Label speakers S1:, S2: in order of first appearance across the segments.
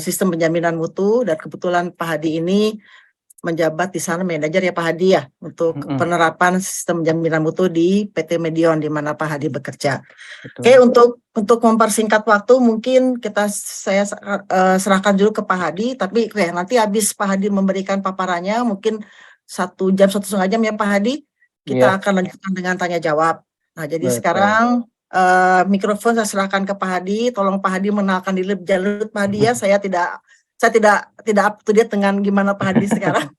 S1: sistem penjaminan mutu, dan kebetulan Pak Hadi ini menjabat di sana manajer ya Pak Hadi ya untuk penerapan sistem penjaminan mutu di PT Medion di mana Pak Hadi bekerja.
S2: Betul.
S1: Oke, untuk mempersingkat waktu mungkin saya serahkan dulu ke Pak Hadi, tapi nanti habis Pak Hadi memberikan paparannya mungkin 1 jam 1,5 jam ya Pak Hadi, kita akan lanjutkan dengan tanya jawab. Nah, jadi
S2: Betul.
S1: sekarang mikrofon saya serahkan ke Pak Hadi. Tolong Pak Hadi mengenalkan diri lebih dulu Pak Hadi ya. Saya tidak up to date dengan gimana Pak Hadi sekarang.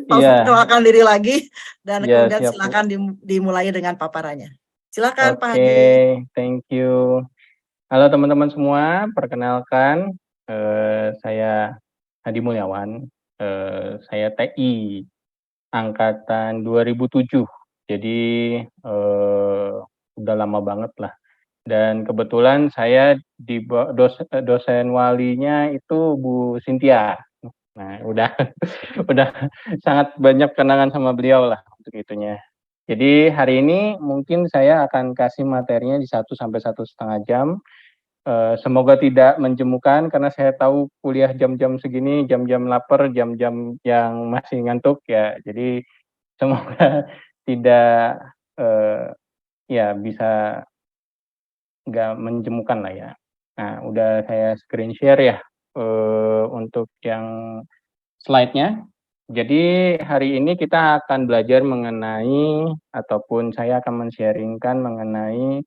S1: Perkenalkan diri lagi dan kemudian
S2: siap, Bu.
S1: silakan dimulai dengan paparannya. Silakan Pak Hadi.
S2: Oke, thank you. Halo teman-teman semua, perkenalkan saya Hadi Mulyawan. Saya TI angkatan 2007. Jadi udah lama banget lah. Dan kebetulan saya dosen walinya itu Bu Cynthia. Nah, udah sangat banyak kenangan sama beliau lah untuk itunya. Jadi hari ini mungkin saya akan kasih materinya di 1 sampai 1,5 jam. Semoga tidak menjemukan karena saya tahu kuliah jam-jam segini, jam-jam lapar, jam-jam yang masih ngantuk ya. Jadi semoga tidak ya bisa nggak menjemukan lah ya. Nah, udah saya screen share ya untuk yang slide-nya. Jadi hari ini kita akan belajar mengenai ataupun saya akan men-sharing-kan mengenai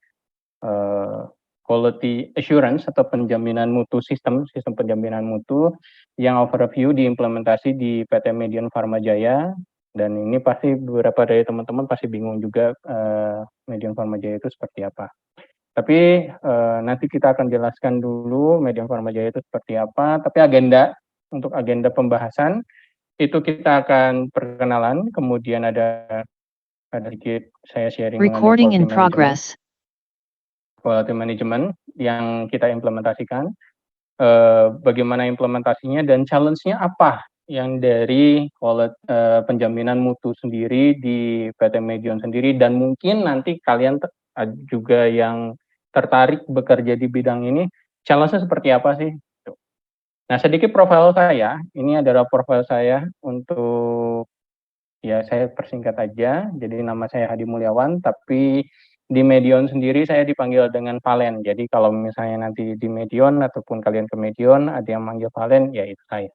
S2: quality assurance atau penjaminan mutu sistem penjaminan mutu yang overview diimplementasi di PT Medion Pharmajaya. Dan ini pasti beberapa dari teman-teman pasti bingung juga Medion Pharmajaya itu seperti apa. Tapi nanti kita akan jelaskan dulu Medion Pharmajaya itu seperti apa. Tapi untuk agenda pembahasan itu kita akan perkenalan, kemudian ada sedikit saya sharing
S3: Recording in progress.
S2: Quality management yang kita implementasikan, bagaimana implementasinya dan challenge-nya apa yang dari penjaminan mutu sendiri di PT Medion sendiri, dan mungkin nanti kalian juga yang tertarik bekerja di bidang ini, challenge-nya seperti apa sih? Nah, sedikit profil saya, ini adalah profil saya untuk, ya saya persingkat aja, jadi nama saya Hadi Mulyawan, tapi di Medion sendiri saya dipanggil dengan Valen, jadi kalau misalnya nanti di Medion ataupun kalian ke Medion ada yang manggil Valen, ya itu saya.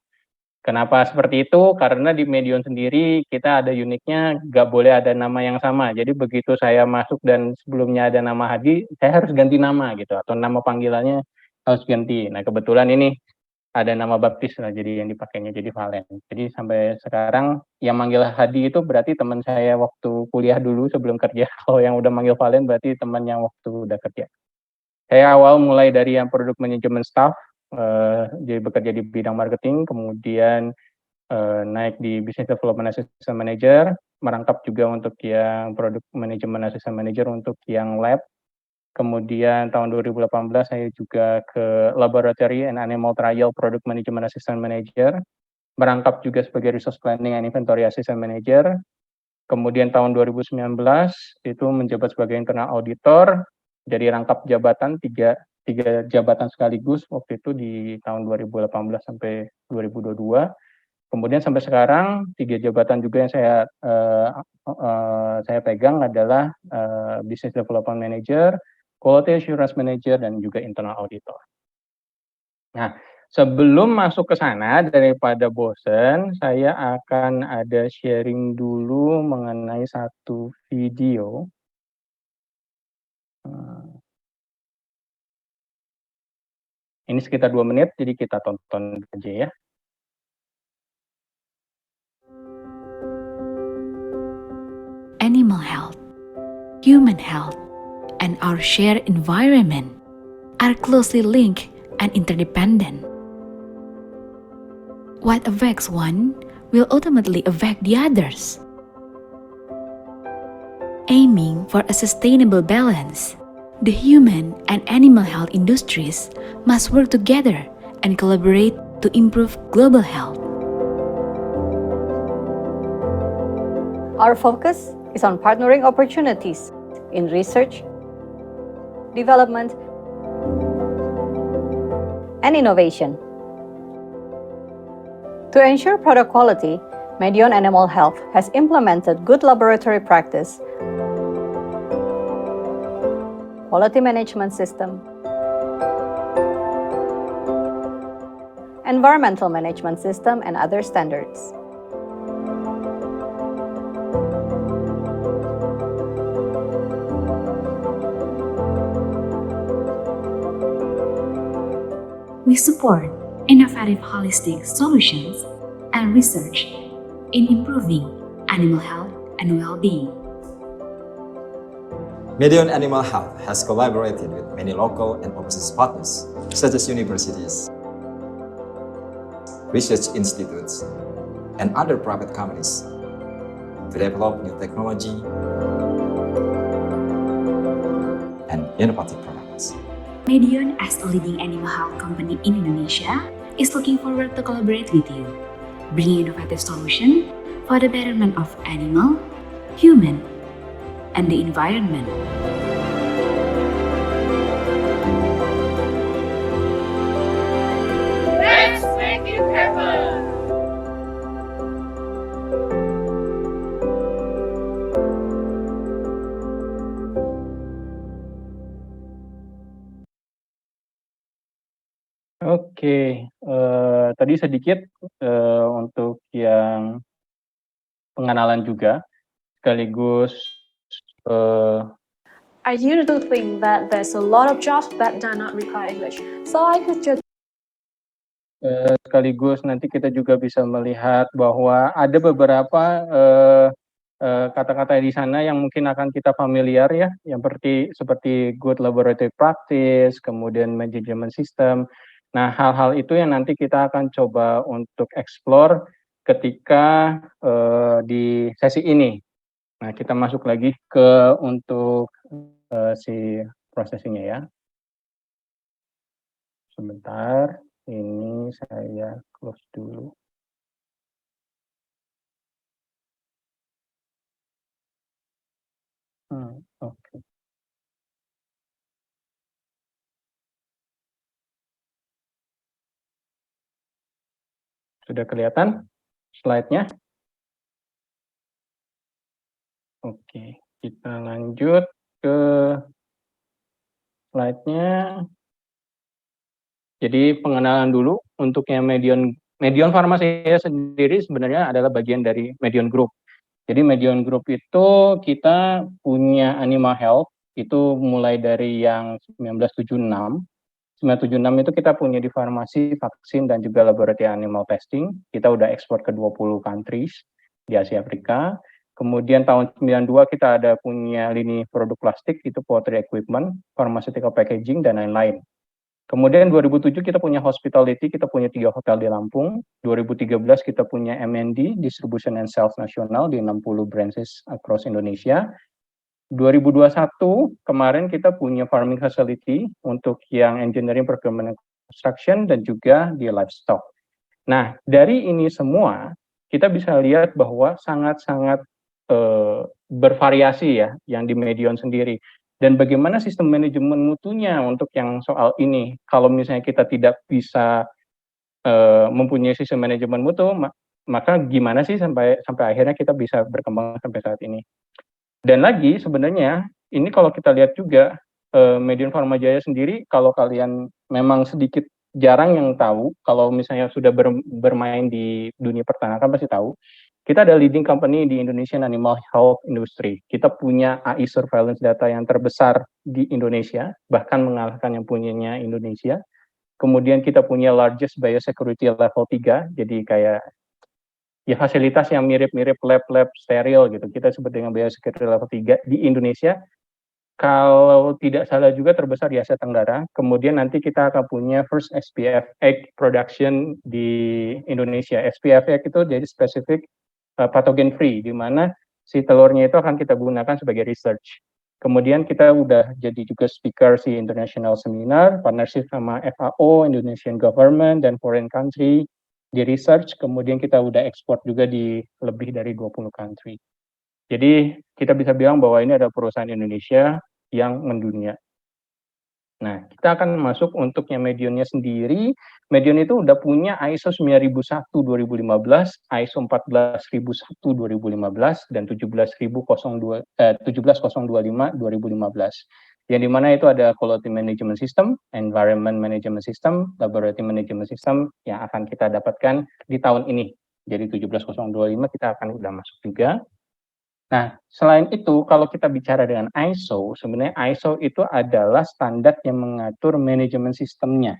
S2: Kenapa seperti itu? Karena di Medion sendiri kita ada uniknya, nggak boleh ada nama yang sama, jadi begitu saya masuk dan sebelumnya ada nama Hadi, saya harus ganti nama gitu, atau nama panggilannya harus ganti. Nah, kebetulan ini ada nama baptis lah, jadi yang dipakainya jadi Valen. Jadi sampai sekarang yang manggil Hadi itu berarti teman saya waktu kuliah dulu sebelum kerja. Kalau yang udah manggil Valen berarti teman yang waktu udah kerja. Saya awal mulai dari yang product management staff, jadi bekerja di bidang marketing, kemudian naik di business development assistant manager, merangkap juga untuk yang product management assistant manager untuk yang lab. Kemudian tahun 2018 saya juga ke Laboratory and Animal Trial Product Management Assistant Manager, merangkap juga sebagai Resource Planning and Inventory Assistant Manager. Kemudian tahun 2019 itu menjabat sebagai Internal Auditor, jadi rangkap jabatan tiga jabatan sekaligus waktu itu di tahun 2018 sampai 2022. Kemudian sampai sekarang 3 jabatan juga yang saya pegang adalah Business Development Manager, Quality Assurance Manager, dan juga Internal Auditor. Nah, sebelum masuk ke sana, daripada bosen, saya akan ada sharing dulu mengenai satu video. Ini sekitar 2 menit, jadi kita tonton aja ya.
S3: Animal health, human health, and our shared environment are closely linked and interdependent. What affects one will ultimately affect the others. Aiming for a sustainable balance, the human and animal health industries must work together and collaborate to improve global health.
S4: Our focus is on partnering opportunities in research, development, and innovation To ensure product quality, Medion Animal Health has implemented good laboratory practice, quality management system, environmental management system, and other standards.
S3: We support innovative holistic solutions and research in improving animal health and well-being.
S5: Medion Animal Health has collaborated with many local and overseas partners, such as universities, research institutes, and other private companies to develop new technology and innovative products.
S3: Medion, as a leading animal health company in Indonesia, is looking forward to collaborate with you, bringing innovative solutions for the betterment of animal, human, and the environment.
S6: Let's make it happen!
S2: Oke, tadi sedikit untuk yang pengenalan juga, sekaligus
S7: I used to think that there's a lot of jobs that do not require English, so I could just
S2: sekaligus nanti kita juga bisa melihat bahwa ada beberapa kata-kata di sana yang mungkin akan kita familiar ya, yang seperti good laboratory practice, kemudian management system. Nah, hal-hal itu yang nanti kita akan coba untuk explore ketika di sesi ini. Nah, kita masuk lagi ke untuk si prosesinya ya. Sebentar, ini saya close dulu. Oke. Sudah kelihatan slide-nya? Oke, kita lanjut ke slide-nya. Jadi pengenalan dulu untuk yang Medion Farmasi sendiri sebenarnya adalah bagian dari Medion Group. Jadi Medion Group itu kita punya animal health itu mulai dari yang 1976. 1976 itu kita punya di farmasi, vaksin, dan juga laboratory animal testing. Kita udah ekspor ke 20 countries di Asia Afrika. Kemudian tahun 92 kita ada punya lini produk plastik, itu poultry equipment, pharmaceutical packaging, dan lain-lain. Kemudian 2007 kita punya hospitality, kita punya 3 hotel di Lampung. 2013 kita punya M&D, distribution and sales nasional di 60 branches across Indonesia. 2021 kemarin kita punya farming facility untuk yang engineering, procurement, and construction, dan juga di livestock. Nah, dari ini semua kita bisa lihat bahwa sangat-sangat bervariasi ya yang di Medion sendiri. Dan bagaimana sistem manajemen mutunya untuk yang soal ini? Kalau misalnya kita tidak bisa mempunyai sistem manajemen mutu, maka gimana sih sampai akhirnya kita bisa berkembang sampai saat ini? Dan lagi sebenarnya ini kalau kita lihat juga Medion Farmajaya sendiri, kalau kalian memang sedikit jarang yang tahu, kalau misalnya sudah bermain di dunia peternakan pasti tahu, kita ada leading company di Indonesian Animal Health Industry. Kita punya AI surveillance data yang terbesar di Indonesia, bahkan mengalahkan yang punyanya Indonesia. Kemudian kita punya largest biosecurity level 3, jadi kayak ya fasilitas yang mirip-mirip lab-lab steril gitu. Kita sebut dengan biosecurity level 3 di Indonesia. Kalau tidak salah juga terbesar di Asia Tenggara. Kemudian nanti kita akan punya first SPF egg production di Indonesia. SPF egg itu jadi spesifik pathogen free, di mana si telurnya itu akan kita gunakan sebagai research. Kemudian kita udah jadi juga speaker si international seminar, partnership sama FAO, Indonesian government, dan foreign country di research. Kemudian kita udah ekspor juga di lebih dari 20 country. Jadi kita bisa bilang bahwa ini ada perusahaan Indonesia yang mendunia. Nah, kita akan masuk untuk yang Medionnya sendiri. Medion itu udah punya ISO 9001 2015, ISO 14001 2015, dan 17025 2015. Yang dimana itu ada Quality Management System, Environment Management System, Laboratory Management System yang akan kita dapatkan di tahun ini. Jadi 17025 kita akan udah masuk juga. Nah, selain itu, kalau kita bicara dengan ISO, sebenarnya ISO itu adalah standar yang mengatur manajemen sistemnya.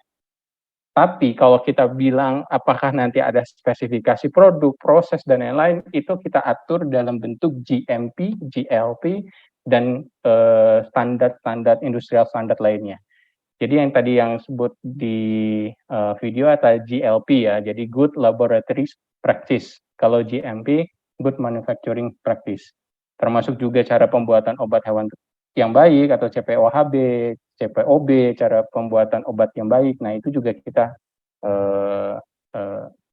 S2: Tapi kalau kita bilang apakah nanti ada spesifikasi produk, proses, dan lain-lain, itu kita atur dalam bentuk GMP, GLP, dan standar-standar industrial standar lainnya. Jadi yang tadi yang sebut di video adalah GLP ya, jadi Good Laboratory Practice. Kalau GMP, Good Manufacturing Practice. Termasuk juga cara pembuatan obat hewan yang baik atau CPOHB, CPOB, cara pembuatan obat yang baik. Nah, itu juga kita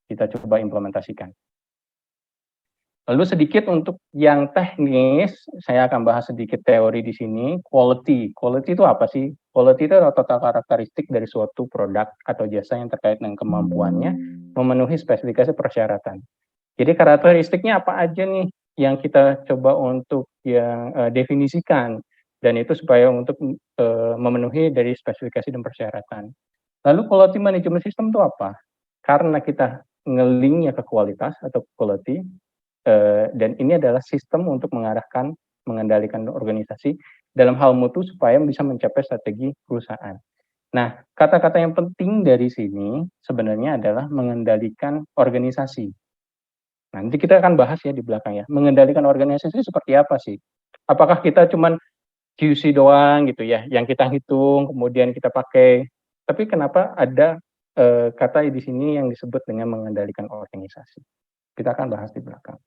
S2: coba implementasikan. Lalu sedikit untuk yang teknis, saya akan bahas sedikit teori di sini. Quality itu apa sih? Quality itu adalah total karakteristik dari suatu produk atau jasa yang terkait dengan kemampuannya memenuhi spesifikasi persyaratan. Jadi karakteristiknya apa aja nih yang kita coba untuk yang definisikan, dan itu supaya untuk memenuhi dari spesifikasi dan persyaratan. Lalu quality management system itu apa? Karena kita nge-linknya ke kualitas atau quality, dan ini adalah sistem untuk mengendalikan organisasi dalam hal mutu supaya bisa mencapai strategi perusahaan. Nah, kata-kata yang penting dari sini sebenarnya adalah mengendalikan organisasi. Nanti kita akan bahas ya di belakang ya, mengendalikan organisasi seperti apa sih? Apakah kita cuman QC doang gitu ya, yang kita hitung kemudian kita pakai. Tapi kenapa ada kata di sini yang disebut dengan mengendalikan organisasi? Kita akan bahas di belakang.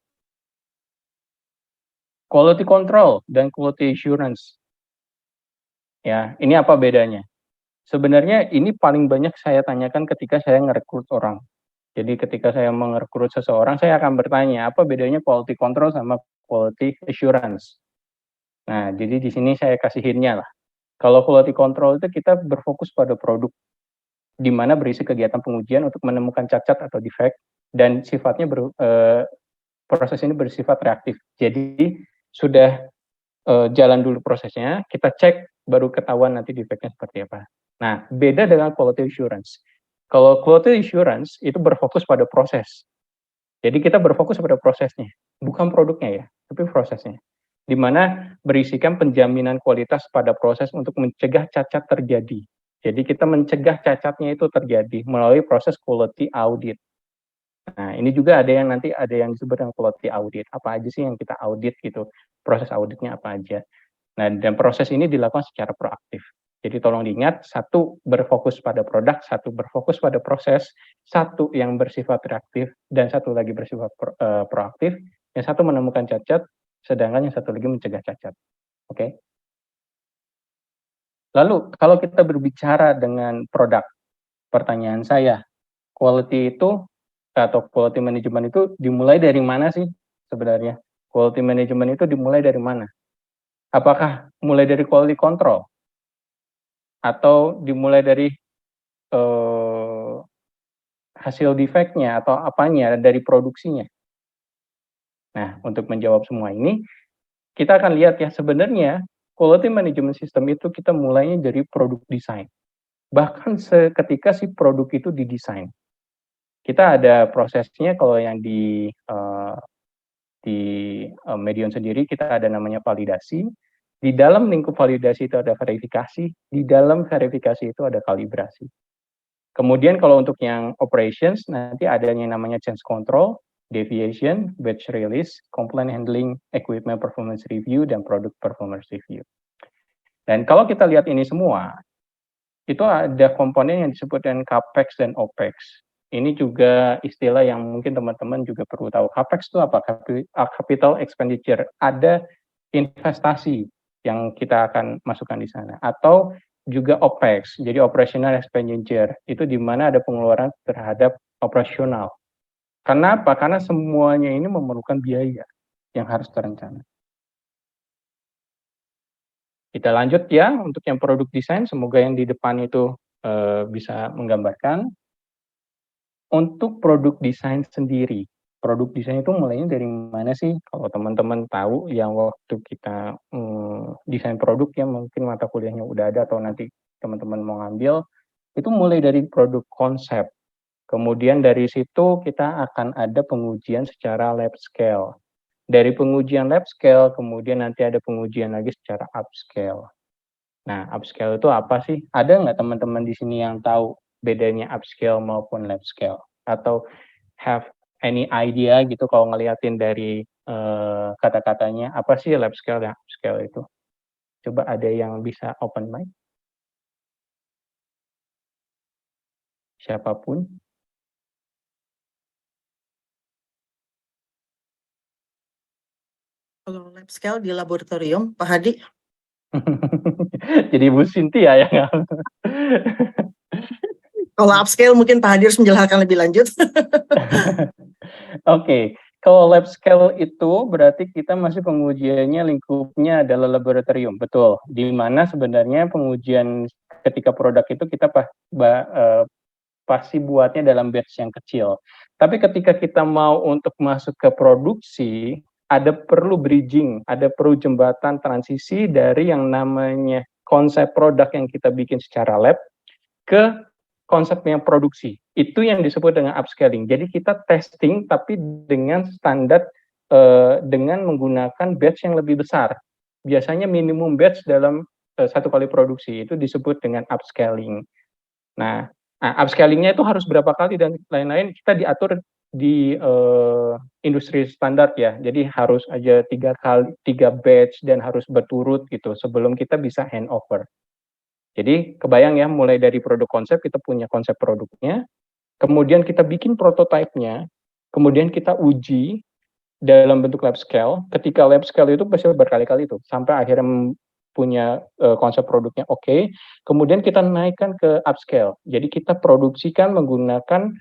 S2: Quality control dan quality assurance. Ya, ini apa bedanya? Sebenarnya ini paling banyak saya tanyakan ketika saya ngerekrut orang. Jadi ketika saya merekrut seseorang, saya akan bertanya, apa bedanya quality control sama quality assurance? Nah, jadi di sini saya kasih hint-nya lah. Kalau quality control itu kita berfokus pada produk, di mana berisi kegiatan pengujian untuk menemukan cacat atau defect, dan sifatnya proses ini bersifat reaktif. Jadi sudah jalan dulu prosesnya, kita cek, baru ketahuan nanti defect-nya seperti apa. Nah, beda dengan quality assurance. Kalau quality assurance itu berfokus pada proses. Jadi kita berfokus pada prosesnya, bukan produknya ya, tapi prosesnya. Di mana berisikan penjaminan kualitas pada proses untuk mencegah cacat terjadi. Jadi kita mencegah cacatnya itu terjadi melalui proses quality audit. Nah, ini juga ada yang disebut dengan quality audit. Apa aja sih yang kita audit gitu? Proses auditnya apa aja? Nah, dan proses ini dilakukan secara proaktif. Jadi tolong diingat, satu berfokus pada produk, satu berfokus pada proses, satu yang bersifat reaktif, dan satu lagi bersifat proaktif, yang satu menemukan cacat, sedangkan yang satu lagi mencegah cacat. Oke? Lalu, kalau kita berbicara dengan produk, pertanyaan saya, quality itu, atau quality management itu dimulai dari mana sih sebenarnya? Quality management itu dimulai dari mana? Apakah mulai dari quality control? Atau dimulai dari hasil defect-nya atau apanya dari produksinya? Nah, untuk menjawab semua ini, kita akan lihat ya, sebenarnya quality management system itu kita mulainya dari produk design. Bahkan ketika si produk itu didesain. Kita ada prosesnya, kalau yang di Medion sendiri kita ada namanya validasi. Di dalam lingkup validasi itu ada verifikasi, di dalam verifikasi itu ada kalibrasi. Kemudian kalau untuk yang operations, nanti ada yang namanya change control, deviation, batch release, complaint handling, equipment performance review, dan product performance review. Dan kalau kita lihat ini semua, itu ada komponen yang disebut dengan CAPEX dan OPEX. Ini juga istilah yang mungkin teman-teman juga perlu tahu. CAPEX itu apa? Capital expenditure. Ada investasi yang kita akan masukkan di sana. Atau juga OPEX, jadi operational expenditure. Itu di mana ada pengeluaran terhadap operasional. Kenapa? Karena semuanya ini memerlukan biaya yang harus terencana. Kita lanjut ya, untuk yang produk desain, semoga yang di depan itu bisa menggambarkan. Untuk produk desain sendiri, produk desain itu mulainya dari mana sih? Kalau teman-teman tahu yang waktu kita, desain produk ya mungkin mata kuliahnya udah ada atau nanti teman-teman mau ngambil, itu mulai dari produk konsep. Kemudian dari situ kita akan ada pengujian secara lab scale. Dari pengujian lab scale, kemudian nanti ada pengujian lagi secara upscale. Nah, upscale itu apa sih? Ada nggak teman-teman di sini yang tahu bedanya upscale maupun lab scale? Atau have any idea gitu kalau ngeliatin dari kata-katanya, apa sih lab scale dan upscale itu? Coba ada yang bisa open mic? Siapapun?
S1: Kalau lab scale di laboratorium, Pak Hadi,
S2: Jadi Bu Cynthia yang
S1: kalau upscale mungkin Pak Hadi harus menjelaskan lebih lanjut.
S2: Oke, kalau lab scale itu berarti kita masih pengujiannya lingkupnya adalah laboratorium, betul. Di mana sebenarnya pengujian ketika produk itu kita pasti buatnya dalam batch yang kecil. Tapi ketika kita mau untuk masuk ke produksi, ada perlu bridging, ada perlu jembatan transisi dari yang namanya konsep produk yang kita bikin secara lab ke konsep yang produksi. Itu yang disebut dengan upscaling. Jadi kita testing tapi dengan standar dengan menggunakan batch yang lebih besar. Biasanya minimum batch dalam satu kali produksi itu disebut dengan upscaling. Nah, upscaling-nya itu harus berapa kali dan lain-lain kita diatur di industri standar ya. Jadi harus aja 3 batch dan harus berturut gitu sebelum kita bisa handover. Jadi kebayang ya, mulai dari produk konsep, kita punya konsep produknya, kemudian kita bikin prototipenya, kemudian kita uji dalam bentuk lab scale. Ketika lab scale itu bisa berkali-kali tuh, sampai akhirnya punya konsep produknya oke, kemudian kita naikkan ke upscale. Jadi kita produksikan menggunakan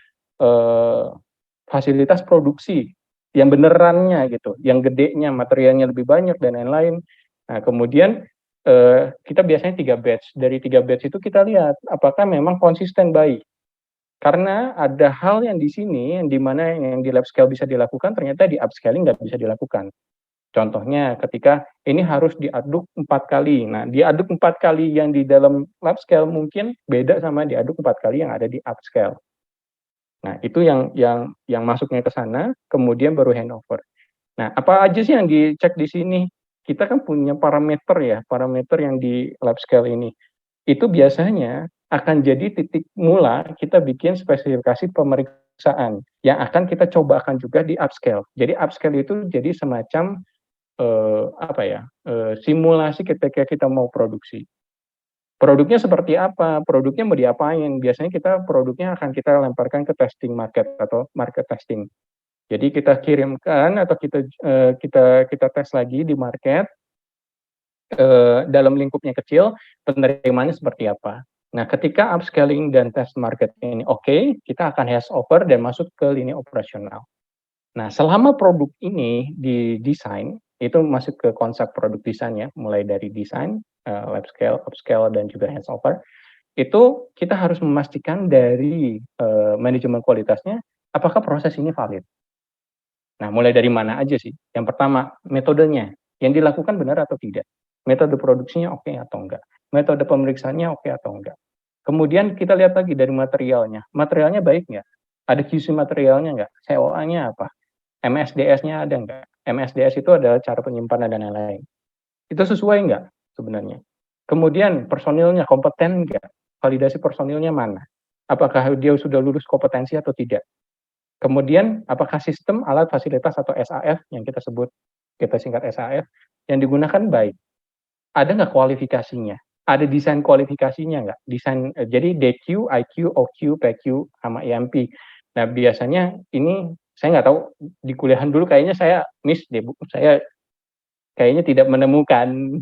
S2: fasilitas produksi yang benerannya gitu, yang gedenya, materialnya lebih banyak dan lain-lain. Nah, kemudian kita biasanya 3 batch. Dari 3 batch itu kita lihat apakah memang konsisten baik. Karena ada hal yang di sini yang di mana yang di lab scale bisa dilakukan ternyata di upscaling nggak bisa dilakukan. Contohnya ketika ini harus diaduk 4 kali. Nah, diaduk 4 kali yang di dalam lab scale mungkin beda sama diaduk 4 kali yang ada di upscale. Nah, itu yang masuknya ke sana, kemudian baru handover. Nah, apa aja sih yang dicek di sini? Kita kan punya parameter ya, parameter yang di lab scale ini. Itu biasanya akan jadi titik mula kita bikin spesifikasi pemeriksaan yang akan kita cobakan juga di upscale. Jadi upscale itu jadi semacam simulasi ketika kita mau produksi. Produknya seperti apa? Produknya mau diapain? Biasanya produknya akan kita lemparkan ke testing market atau market testing. Jadi kita kirimkan atau kita tes lagi di market dalam lingkupnya kecil, penerimaannya seperti apa. Nah, ketika upscaling dan test market ini oke, kita akan handover dan masuk ke lini operasional. Nah, selama produk ini didesain, itu masuk ke konsep produk desain ya, mulai dari desain, lab scale, upscale, dan juga handover. Itu kita harus memastikan dari manajemen kualitasnya, apakah proses ini valid. Nah, mulai dari mana aja sih? Yang pertama, metodenya. Yang dilakukan benar atau tidak? Metode produksinya oke atau enggak? Metode pemeriksaannya oke atau enggak? Kemudian kita lihat lagi dari materialnya. Materialnya baik nggak? Ada QC materialnya nggak? COA-nya apa? MSDS-nya ada nggak? MSDS itu adalah cara penyimpanan dan lain-lain. Itu sesuai nggak sebenarnya? Kemudian personilnya kompeten nggak? Validasi personilnya mana? Apakah dia sudah lulus kompetensi atau tidak? Kemudian apakah sistem, alat, fasilitas atau SAF yang kita singkat SAF yang digunakan baik? Ada nggak kualifikasinya? Ada desain kualifikasinya nggak? Jadi DQ, IQ, OQ, PQ, sama EMP. Nah, biasanya ini saya nggak tahu di kuliahan dulu kayaknya saya miss deh, Bu. Saya kayaknya tidak menemukan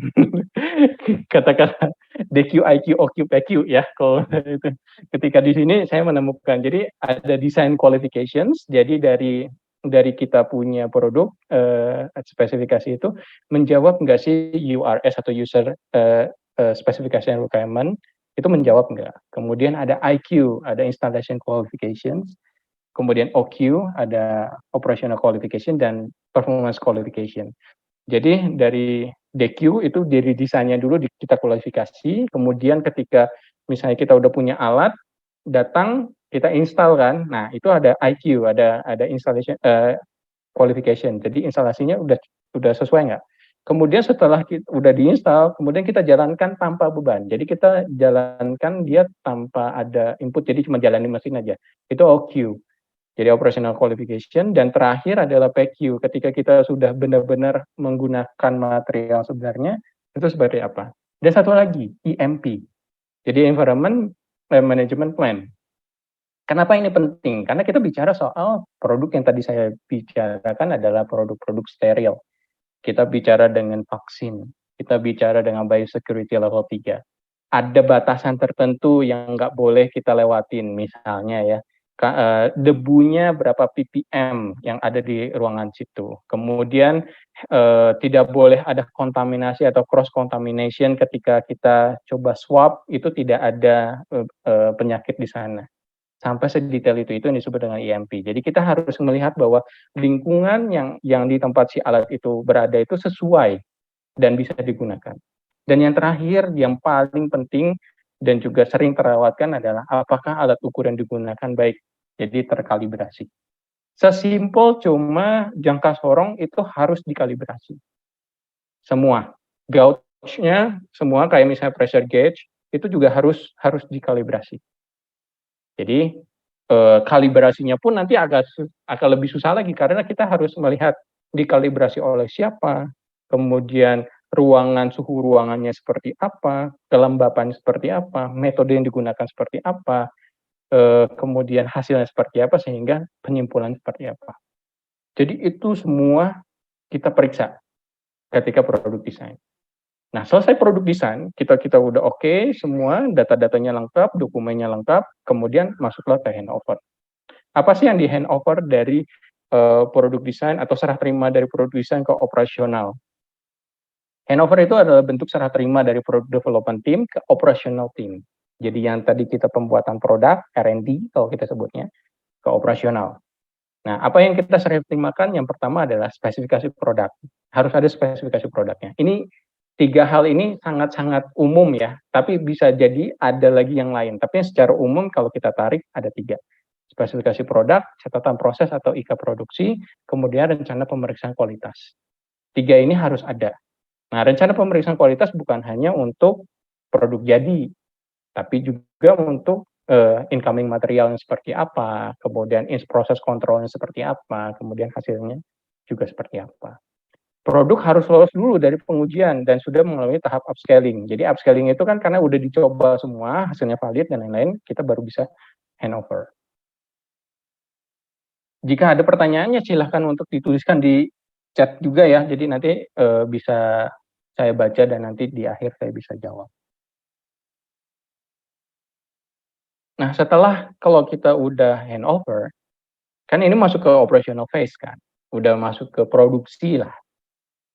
S2: kata-kata DQ, IQ, OQ, PQ ya. Kalau itu ketika di sini saya menemukan. Jadi ada design qualifications. Jadi dari kita punya produk spesifikasi itu menjawab nggak sih URS atau user specification requirement itu menjawab nggak. Kemudian ada IQ, ada installation qualifications. Kemudian OQ, ada Operational Qualification dan Performance Qualification. Jadi dari DQ itu dari desainnya dulu kita kualifikasi, kemudian ketika misalnya kita udah punya alat, datang kita install kan, nah itu ada IQ, ada installation qualification, jadi instalasinya udah sesuai nggak? Kemudian setelah udah diinstal, kemudian kita jalankan tanpa beban, jadi kita jalankan dia tanpa ada input, jadi cuma jalanin mesin aja, itu OQ. Jadi operational qualification, dan terakhir adalah PQ. Ketika kita sudah benar-benar menggunakan material sebenarnya, itu seperti apa. Dan satu lagi, EMP. Jadi Environment Management Plan. Kenapa ini penting? Karena kita bicara soal produk yang tadi saya bicarakan adalah produk-produk steril. Kita bicara dengan vaksin, kita bicara dengan biosecurity level 3. Ada batasan tertentu yang nggak boleh kita lewatin, misalnya ya, debunya berapa ppm yang ada di ruangan situ. Kemudian tidak boleh ada kontaminasi atau cross contamination ketika kita coba swab, itu tidak ada penyakit di sana. Sampai sedetail itu yang disebut dengan EMP. Jadi kita harus melihat bahwa lingkungan yang di tempat si alat itu berada itu sesuai dan bisa digunakan. Dan yang terakhir, yang paling penting dan juga sering terlewatkan adalah apakah alat ukur yang digunakan baik, jadi terkalibrasi. Sesimpel cuma jangka sorong itu harus dikalibrasi. Semua, gauge-nya semua kayak misalnya pressure gauge itu juga harus dikalibrasi. Jadi kalibrasinya pun nanti agak lebih susah lagi karena kita harus melihat dikalibrasi oleh siapa, kemudian suhu ruangannya seperti apa, kelembapan seperti apa, metode yang digunakan seperti apa, kemudian hasilnya seperti apa, sehingga penyimpulan seperti apa. Jadi itu semua kita periksa ketika produk desain. Nah, selesai produk desain, kita udah oke, semua data-datanya lengkap, dokumennya lengkap, kemudian masuklah ke handover. Apa sih yang di handover dari produk desain atau serah terima dari produk desain ke operasional? Handover itu adalah bentuk serah terima dari product development team ke operational team. Jadi yang tadi kita pembuatan produk, R&D kalau kita sebutnya, ke operasional. Nah, apa yang kita serah terimakan? Yang pertama adalah spesifikasi produk. Harus ada spesifikasi produknya. Ini 3 hal ini sangat-sangat umum ya, tapi bisa jadi ada lagi yang lain. Tapi secara umum kalau kita tarik ada 3. Spesifikasi produk, catatan proses atau IKA produksi, kemudian rencana pemeriksaan kualitas. 3 ini harus ada. Nah, rencana pemeriksaan kualitas bukan hanya untuk produk jadi, tapi juga untuk incoming materialnya seperti apa, kemudian proses kontrolnya seperti apa, kemudian hasilnya juga seperti apa. Produk harus lolos dulu dari pengujian dan sudah melalui tahap upscaling. Jadi upscaling itu kan karena udah dicoba semua, hasilnya valid dan lain-lain, kita baru bisa handover. Jika ada pertanyaannya silahkan untuk dituliskan di chat juga ya, jadi nanti bisa saya baca dan nanti di akhir saya bisa jawab. Nah, setelah kalau kita udah handover, kan ini masuk ke operational phase kan, udah masuk ke produksi lah.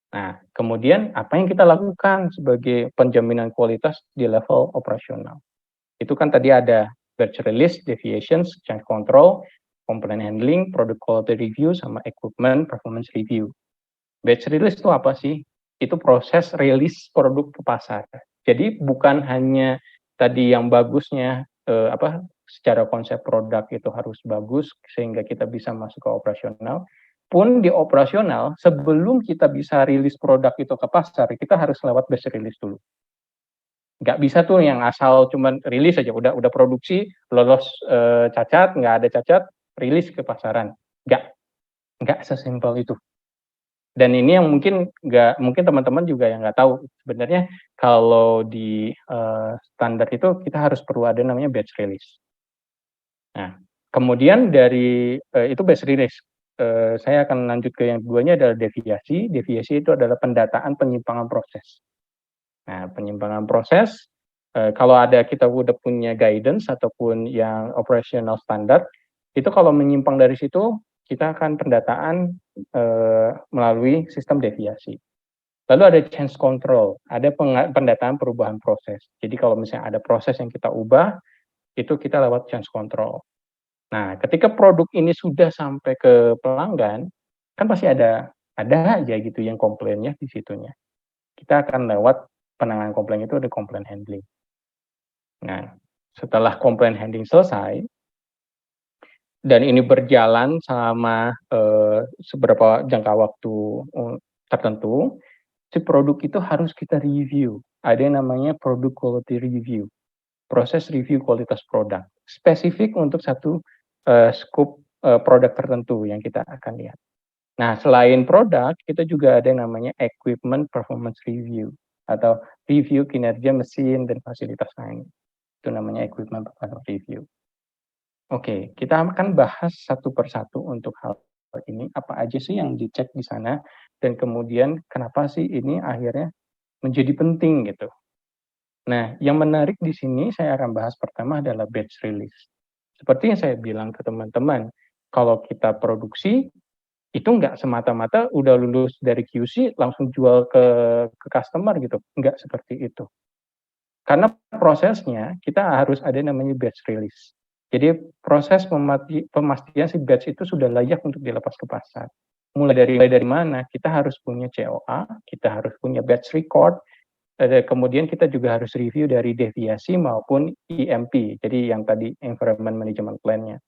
S2: Nah, kemudian apa yang kita lakukan sebagai penjaminan kualitas di level operasional? Itu kan tadi ada batch release, deviations, change control, complaint handling, product quality review, sama equipment performance review. Batch release itu apa sih? Itu proses rilis produk ke pasar. Jadi bukan hanya tadi yang bagusnya secara konsep produk itu harus bagus sehingga kita bisa masuk ke operasional. Pun di operasional sebelum kita bisa rilis produk itu ke pasar, kita harus lewat batch release dulu. Nggak bisa tuh yang asal cuman rilis aja, udah produksi, lolos cacat, nggak ada cacat, rilis ke pasaran. Nggak sesimpel itu. Dan ini yang mungkin teman-teman juga yang nggak tahu sebenarnya kalau di standar itu kita harus perlu ada namanya batch release. Nah, kemudian dari itu batch release, saya akan lanjut ke yang keduanya adalah deviasi. Deviasi itu adalah pendataan penyimpangan proses. Nah, penyimpangan proses kalau ada kita udah punya guidance ataupun yang operational standard, itu kalau menyimpang dari situ kita akan pendataan melalui sistem deviasi. Lalu ada change control, ada pendataan perubahan proses. Jadi kalau misalnya ada proses yang kita ubah, itu kita lewat change control. Nah, ketika produk ini sudah sampai ke pelanggan, kan pasti ada aja gitu yang komplainnya di situnya. Kita akan lewat penanganan komplain itu ada complaint handling. Nah, setelah complaint handling selesai dan ini berjalan selama seberapa jangka waktu tertentu, si produk itu harus kita review. Ada yang namanya product quality review, proses review kualitas produk, spesifik untuk satu scope produk tertentu yang kita akan lihat. Nah, selain produk, kita juga ada yang namanya equipment performance review atau review kinerja mesin dan fasilitas lain. Itu namanya equipment performance review. Oke, kita akan bahas satu persatu untuk hal ini, apa aja sih yang dicek di sana, dan kemudian kenapa sih ini akhirnya menjadi penting gitu. Nah, yang menarik di sini saya akan bahas pertama adalah batch release. Seperti yang saya bilang ke teman-teman, kalau kita produksi, itu nggak semata-mata udah lulus dari QC langsung jual ke customer gitu, nggak seperti itu. Karena prosesnya kita harus ada namanya batch release. Jadi proses pemastian si batch itu sudah layak untuk dilepas ke pasar. Mulai dari mana? Kita harus punya COA, kita harus punya batch record, kemudian kita juga harus review dari deviasi maupun EMP, jadi yang tadi Environment Management Plan-nya.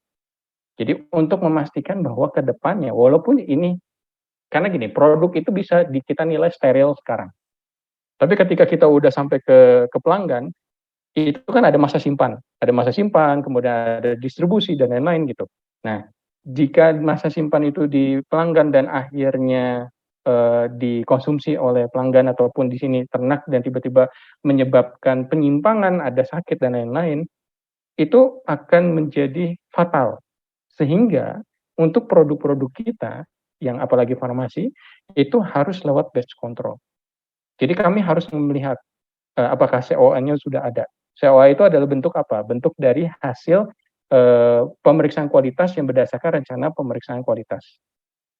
S2: Jadi untuk memastikan bahwa ke depannya, walaupun ini, karena gini, produk itu bisa kita nilai steril sekarang. Tapi ketika kita udah sampai ke pelanggan, itu kan ada masa simpan, kemudian ada distribusi dan lain-lain gitu. Nah, jika masa simpan itu di pelanggan dan akhirnya dikonsumsi oleh pelanggan ataupun di sini ternak dan tiba-tiba menyebabkan penyimpangan, ada sakit dan lain-lain, itu akan menjadi fatal. Sehingga untuk produk-produk kita yang apalagi farmasi itu harus lewat batch control. Jadi kami harus melihat apakah COA-nya sudah ada. COA itu adalah bentuk apa? Bentuk dari hasil pemeriksaan kualitas yang berdasarkan rencana pemeriksaan kualitas.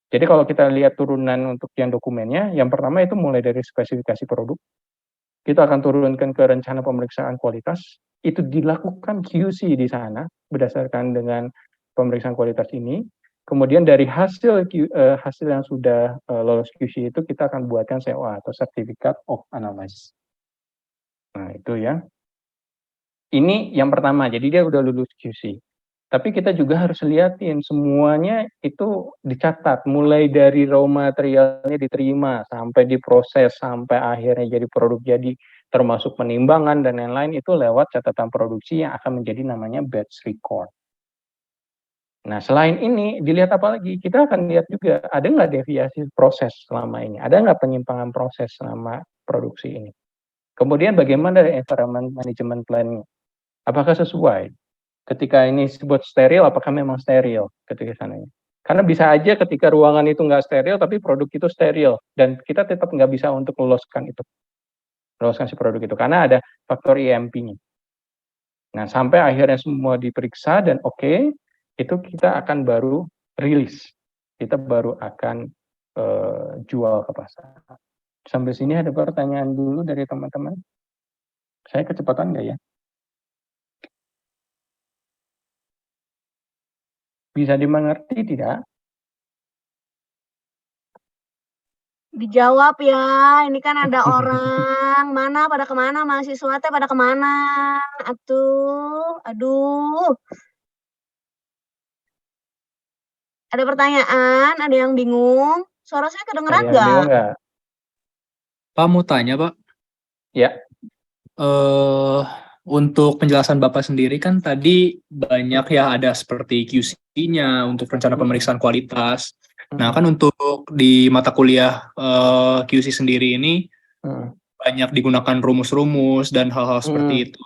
S2: Jadi kalau kita lihat turunan untuk yang dokumennya, yang pertama itu mulai dari spesifikasi produk, kita akan turunkan ke rencana pemeriksaan kualitas, itu dilakukan QC di sana berdasarkan dengan pemeriksaan kualitas ini. Kemudian dari hasil yang sudah lolos QC itu kita akan buatkan COA atau Certificate of Analysis. Nah, itu ya. Ini yang pertama, jadi dia udah lulus QC. Tapi kita juga harus liatin semuanya itu dicatat, mulai dari raw materialnya diterima, sampai diproses, sampai akhirnya jadi produk jadi, termasuk penimbangan dan lain-lain itu lewat catatan produksi yang akan menjadi namanya batch record. Nah, selain ini, dilihat apa lagi? Kita akan lihat juga, ada nggak deviasi proses selama ini? Ada nggak penyimpangan proses selama produksi ini? Kemudian bagaimana dari environment management plan-nya? Apakah sesuai? Ketika ini disebut steril, apakah memang steril ketika sananya? Karena bisa aja ketika ruangan itu nggak steril, tapi produk itu steril. Dan kita tetap nggak bisa untuk loloskan si produk itu. Karena ada faktor EMP-nya. Nah, sampai akhirnya semua diperiksa dan oke, itu kita akan baru rilis. Kita baru akan jual ke pasar. Sampai sini ada pertanyaan dulu dari teman-teman? Saya kecepatan nggak ya? Bisa dimengerti tidak?
S8: Dijawab ya, ini kan ada orang. Mana pada kemana mahasiswa teh pada kemana? Aduh. Ada pertanyaan, ada yang bingung. Suara saya kedengeran
S2: Ada yang bingung
S8: nggak?
S2: nggak?
S9: Pak mau tanya Pak,
S2: Ya.
S9: untuk penjelasan Bapak sendiri kan tadi banyak ya ada seperti QC-nya untuk rencana pemeriksaan kualitas. Nah kan untuk di mata kuliah QC sendiri ini banyak digunakan rumus-rumus dan hal-hal seperti itu.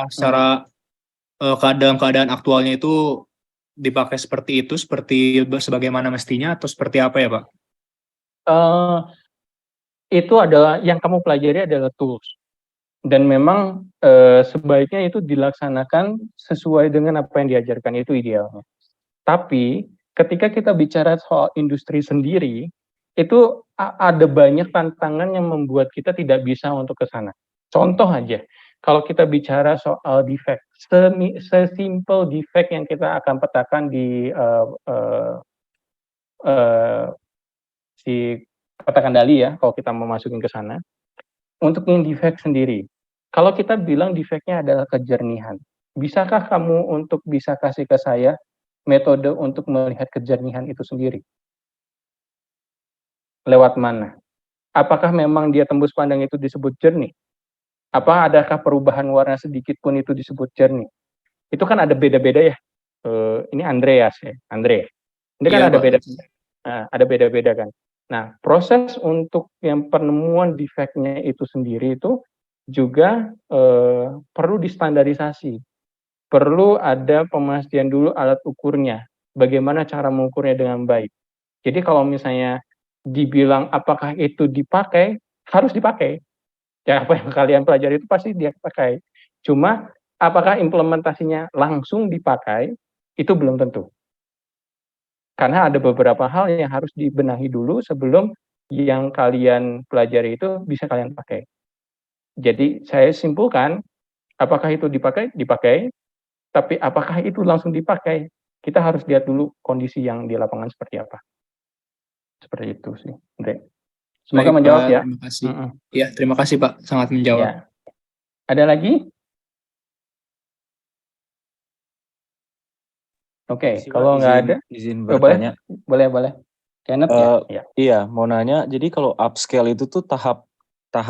S9: Secara dalam keadaan aktualnya itu dipakai seperti itu, seperti sebagaimana mestinya atau seperti apa ya Pak?
S2: Itu adalah yang kamu pelajari adalah tools. Dan memang sebaiknya itu dilaksanakan sesuai dengan apa yang diajarkan, itu idealnya. Tapi ketika kita bicara soal industri sendiri, itu ada banyak tantangan yang membuat kita tidak bisa untuk ke sana. Contoh aja, kalau kita bicara soal defect, sesimpel defect yang kita akan petakan di si peta kendali ya, kalau kita mau masukin ke sana. Untuk yang defect sendiri, kalau kita bilang defect-nya adalah kejernihan, bisakah kamu untuk bisa kasih ke saya metode untuk melihat kejernihan itu sendiri? Lewat mana? Apakah memang dia tembus pandang itu disebut jernih? Apa adakah perubahan warna sedikit pun itu disebut jernih? Itu kan ada beda-beda ya. Ini Andreas ya, Andre. Ini kan
S9: Iya,
S2: ada
S9: Pak.
S2: beda, ada beda-beda kan. Nah, proses untuk yang penemuan defect-nya itu sendiri itu juga perlu distandarisasi. Perlu ada pemastian dulu alat ukurnya. Bagaimana cara mengukurnya dengan baik. Jadi kalau misalnya dibilang apakah itu dipakai, harus dipakai. Ya apa yang kalian pelajari itu pasti dia pakai. Cuma apakah implementasinya langsung dipakai, itu belum tentu. Karena ada beberapa hal yang harus dibenahi dulu sebelum yang kalian pelajari itu bisa kalian pakai. Jadi saya simpulkan, apakah itu dipakai? Dipakai. Tapi apakah itu langsung dipakai? Kita harus lihat dulu kondisi yang di lapangan seperti apa. Seperti itu sih, Andre. Semoga
S9: Baik,
S2: menjawab
S9: Pak.
S2: ya.
S9: Terima kasih. Ya, terima kasih, Pak. Sangat menjawab.
S2: Ya. Ada lagi? Oke, kalau nggak ada,
S10: izin
S2: boleh,
S10: bertanya.
S2: boleh. Kenneth ya?
S10: Iya, mau nanya. Jadi kalau upscale itu tuh tahap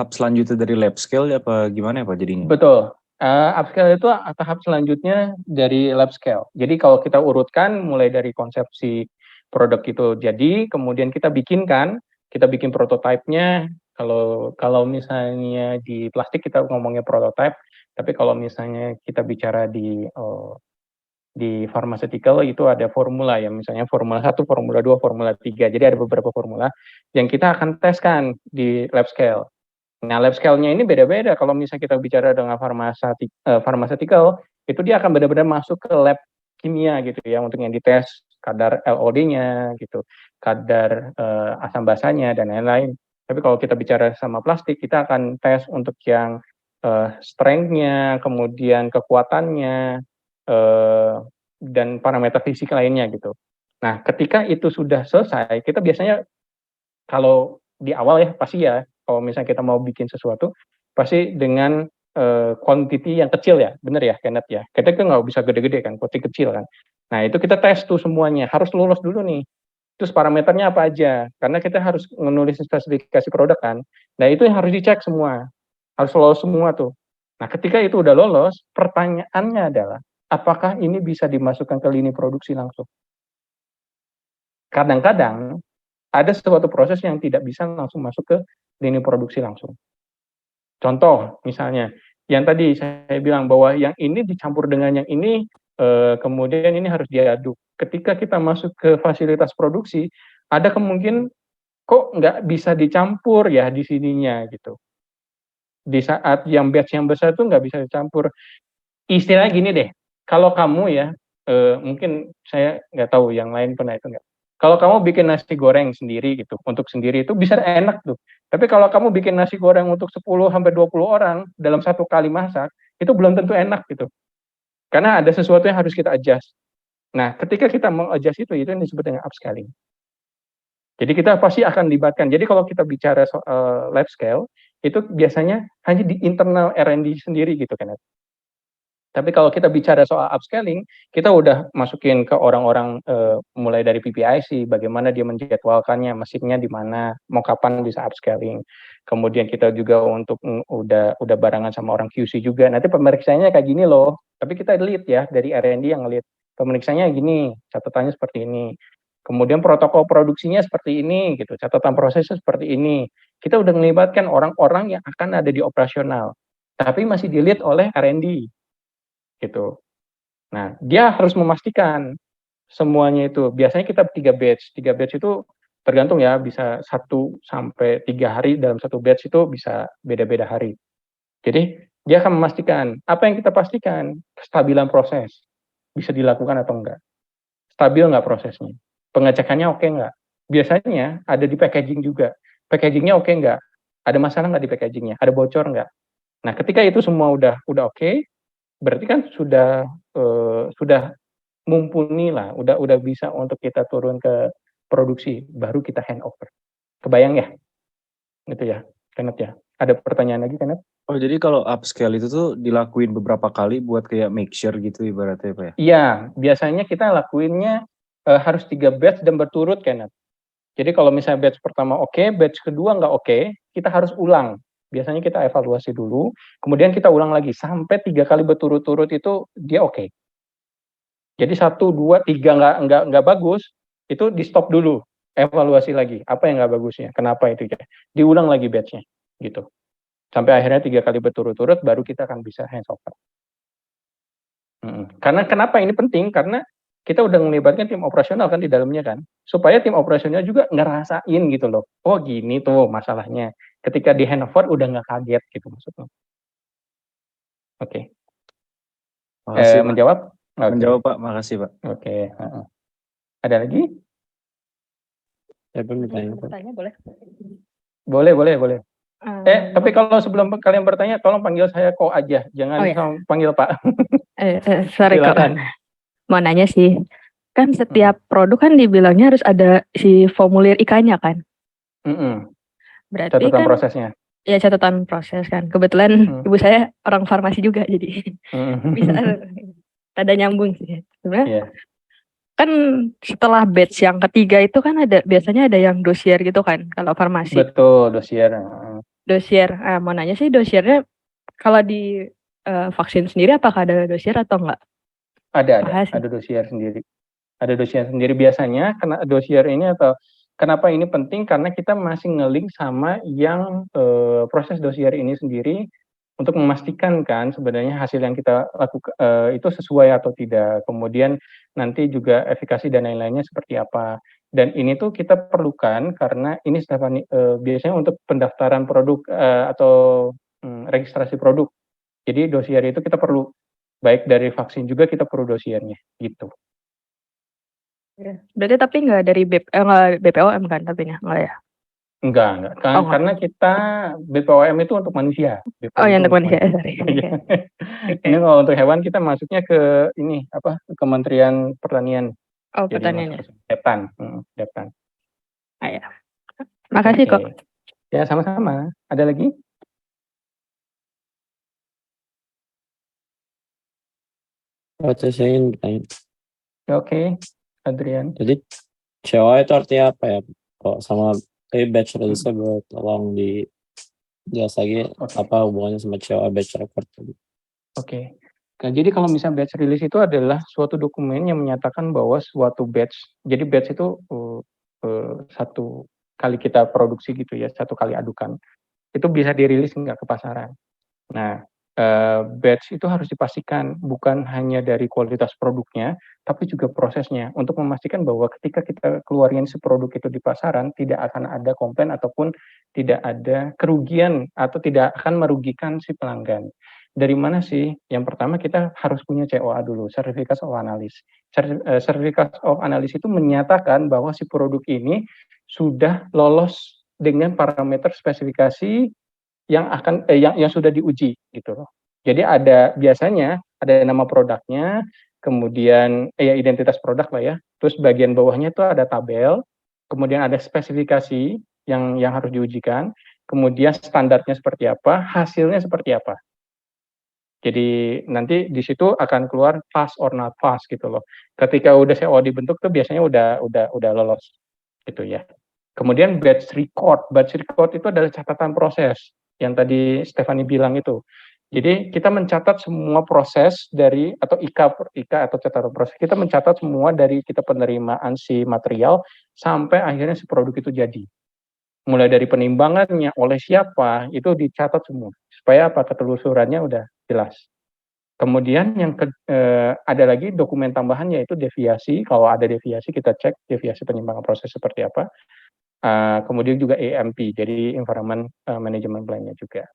S10: selanjutnya dari lab scale apa gimana ya Pak jadinya?
S2: Betul. Upscale itu tahap selanjutnya dari lab scale. Jadi kalau kita urutkan mulai dari konsepsi produk itu jadi, kemudian kita bikin prototipenya. Kalau misalnya di plastik kita ngomongnya prototype, tapi kalau misalnya kita bicara di pharmaceutical itu ada formula ya, misalnya formula 1, formula 2, formula 3. Jadi ada beberapa formula yang kita akan teskan di lab scale. Nah, lab scale-nya ini beda-beda. Kalau misalnya kita bicara dengan pharmaceutical, itu dia akan benar-benar masuk ke lab kimia gitu ya, untuk yang dites kadar LOD-nya gitu, kadar asam basanya dan lain-lain. Tapi kalau kita bicara sama plastik, kita akan tes untuk yang strength-nya, kemudian kekuatannya, dan parameter fisik lainnya gitu. Nah, ketika itu sudah selesai, kita biasanya kalau di awal ya pasti ya, kalau misalnya kita mau bikin sesuatu, pasti dengan quantity yang kecil ya, bener ya Kenneth ya. Kita kan nggak bisa gede-gede kan, quantity kecil kan. Nah itu kita tes tuh semuanya, harus lulus dulu nih. Terus parameternya apa aja, karena kita harus menulis spesifikasi produk kan. Nah itu yang harus dicek semua, harus lolos semua tuh. Nah ketika itu udah lolos, pertanyaannya adalah, apakah ini bisa dimasukkan ke lini produksi langsung? Kadang-kadang ada suatu proses yang tidak bisa langsung masuk ke lini produksi langsung. Contoh, misalnya, yang tadi saya bilang bahwa yang ini dicampur dengan yang ini, kemudian ini harus diaduk. Ketika kita masuk ke fasilitas produksi, ada kemungkinan kok nggak bisa dicampur ya di sininya gitu. Di saat yang batch yang besar itu nggak bisa dicampur. Istilahnya gini deh, kalau kamu ya, mungkin saya nggak tahu yang lain pernah itu nggak. Kalau kamu bikin nasi goreng sendiri gitu, untuk sendiri itu bisa enak tuh. Tapi kalau kamu bikin nasi goreng untuk 10 sampai 20 orang dalam satu kali masak, itu belum tentu enak gitu. Karena ada sesuatu yang harus kita adjust. Nah, ketika kita meng-adjust itu yang disebut dengan upscaling. Jadi kita pasti akan libatkan. Jadi kalau kita bicara soal lab scale, itu biasanya hanya di internal R&D sendiri gitu kan. Tapi kalau kita bicara soal upscaling, kita udah masukin ke orang-orang mulai dari PPIC, bagaimana dia menjadwalkannya, mesinnya di mana, mau kapan bisa upscaling. Kemudian kita juga untuk udah barengan sama orang QC juga. Nanti pemeriksaannya kayak gini loh. Tapi kita lead ya dari R&D yang lead. Pemeriksaannya gini, catatannya seperti ini. Kemudian protokol produksinya seperti ini gitu. Catatan prosesnya seperti ini. Kita udah melibatkan orang-orang yang akan ada di operasional. Tapi masih di-lead oleh R&D. Gitu. Nah, dia harus memastikan semuanya itu. Biasanya kita 3 batch. 3 batch itu tergantung ya, bisa 1 sampai 3 hari dalam satu batch itu bisa beda-beda hari. Jadi, dia akan memastikan. Apa yang kita pastikan? Kestabilan proses. Bisa dilakukan atau enggak. Stabil enggak prosesnya? Pengecekannya oke enggak? Biasanya ada di packaging juga. Packagingnya oke enggak? Ada masalah enggak di packagingnya? Ada bocor enggak? Nah, ketika itu semua udah oke, berarti kan sudah mumpuni lah, udah bisa untuk kita turun ke produksi, baru kita handover. Kebayang ya? Gitu ya, Kenneth ya. Ada pertanyaan lagi, Kenneth?
S10: Oh, jadi kalau upscale itu tuh dilakuin beberapa kali buat kayak make sure gitu ibaratnya Pak ya?
S2: Iya, biasanya kita lakuinnya harus 3 batch dan berturut, Kenneth. Jadi kalau misalnya batch pertama oke, batch kedua nggak oke, kita harus ulang. Biasanya kita evaluasi dulu, kemudian kita ulang lagi sampai 3 kali berturut-turut itu dia oke. Jadi 1, 2, 3 nggak bagus, itu di-stop dulu, evaluasi lagi, apa yang nggak bagusnya, kenapa itu ya, diulang lagi batch-nya, gitu. Sampai akhirnya 3 kali berturut-turut baru kita akan bisa handover. Karena kenapa ini penting, karena kita udah melibatkan tim operasional kan di dalamnya kan, supaya tim operasional juga ngerasain gitu loh, oh gini tuh masalahnya, ketika di handover udah nggak kaget gitu maksudnya. Oke.
S10: Makasih Pak.
S2: Menjawab? Oke.
S10: Menjawab Pak, makasih Pak.
S2: Oke, ada lagi?
S10: Ya, bertanya.
S4: boleh?
S2: Boleh. Tapi kalau sebelum kalian bertanya, tolong panggil saya kok aja, jangan panggil Pak.
S11: Sorry kok,
S2: Silakan.
S11: mau nanya sih, kan setiap produk kan dibilangnya harus ada si formulir IK-nya kan? Berarti
S2: Catatan
S11: kan
S2: prosesnya.
S11: ya catatan proses kan. Kebetulan ibu saya orang farmasi juga, jadi bisa ada nyambung sih. Sebenarnya kan setelah batch yang ketiga itu kan biasanya ada yang dosier gitu kan kalau farmasi.
S2: Betul, dosier.
S11: Dosier. Mau nanya sih dosiernya kalau di vaksin sendiri apakah ada dosier atau enggak?
S2: Ada dosier sendiri. Ada dosier sendiri biasanya, karena dosier ini atau kenapa ini penting, karena kita masih nge-link sama yang proses dosier ini sendiri untuk memastikan kan sebenarnya hasil yang kita lakukan itu sesuai atau tidak. Kemudian nanti juga efikasi dan lain-lainnya seperti apa. Dan ini tuh kita perlukan karena ini Stephanie biasanya untuk pendaftaran produk atau registrasi produk. Jadi dosier itu kita perlu, baik dari vaksin juga kita perlu dosiernya gitu.
S11: Berarti tapi nggak dari BPOM kan tapi nggak ya?
S2: Enggak. Karena kita BPOM itu untuk manusia.
S11: Oh ya, untuk manusia, sorry.
S2: Ini kalau untuk hewan kita masuknya ke ini apa? Kementerian Pertanian.
S11: Oh, pertanian ya.
S2: Deptan.
S11: Ya. Makasih kok.
S2: Ya, sama-sama. Ada lagi?
S12: Saya ingin bertanya.
S2: Oke, Adrian.
S12: Jadi COA itu artinya apa ya? Kok sama batch release buat tolong jelas lagi apa hubungannya sama COA batch record tadi?
S2: Oke. Nah, jadi kalau misalnya batch release itu adalah suatu dokumen yang menyatakan bahwa suatu batch, jadi batch itu satu kali kita produksi gitu ya, satu kali adukan, itu bisa dirilis nggak ke pasaran. Nah, batch itu harus dipastikan bukan hanya dari kualitas produknya, tapi juga prosesnya, untuk memastikan bahwa ketika kita keluarin si produk itu di pasaran, tidak akan ada komplain ataupun tidak ada kerugian atau tidak akan merugikan si pelanggan. Dari mana sih? Yang pertama kita harus punya COA dulu, Certificate of Analysis. Certificate of Analysis itu menyatakan bahwa si produk ini sudah lolos dengan parameter spesifikasi yang sudah diuji gitu loh. Jadi biasanya ada nama produknya, kemudian identitas produk lah ya. Terus bagian bawahnya itu ada tabel, kemudian ada spesifikasi yang harus diujikan, kemudian standarnya seperti apa, hasilnya seperti apa. Jadi nanti di situ akan keluar pass or not pass gitu loh. Ketika udah COA dibentuk tuh biasanya udah lolos gitu ya. Kemudian batch record itu adalah catatan proses yang tadi Stephanie bilang itu. Jadi kita mencatat semua proses dari atau IK atau catatan proses, kita mencatat semua dari kita penerimaan si material sampai akhirnya si produk itu jadi. Mulai dari penimbangannya oleh siapa itu dicatat semua supaya apa, ketelusurannya udah jelas. Kemudian yang ada lagi dokumen tambahan yaitu deviasi. Kalau ada deviasi kita cek deviasi penimbangan proses seperti apa. Kemudian juga EMP, jadi Environment Management Plan-nya juga.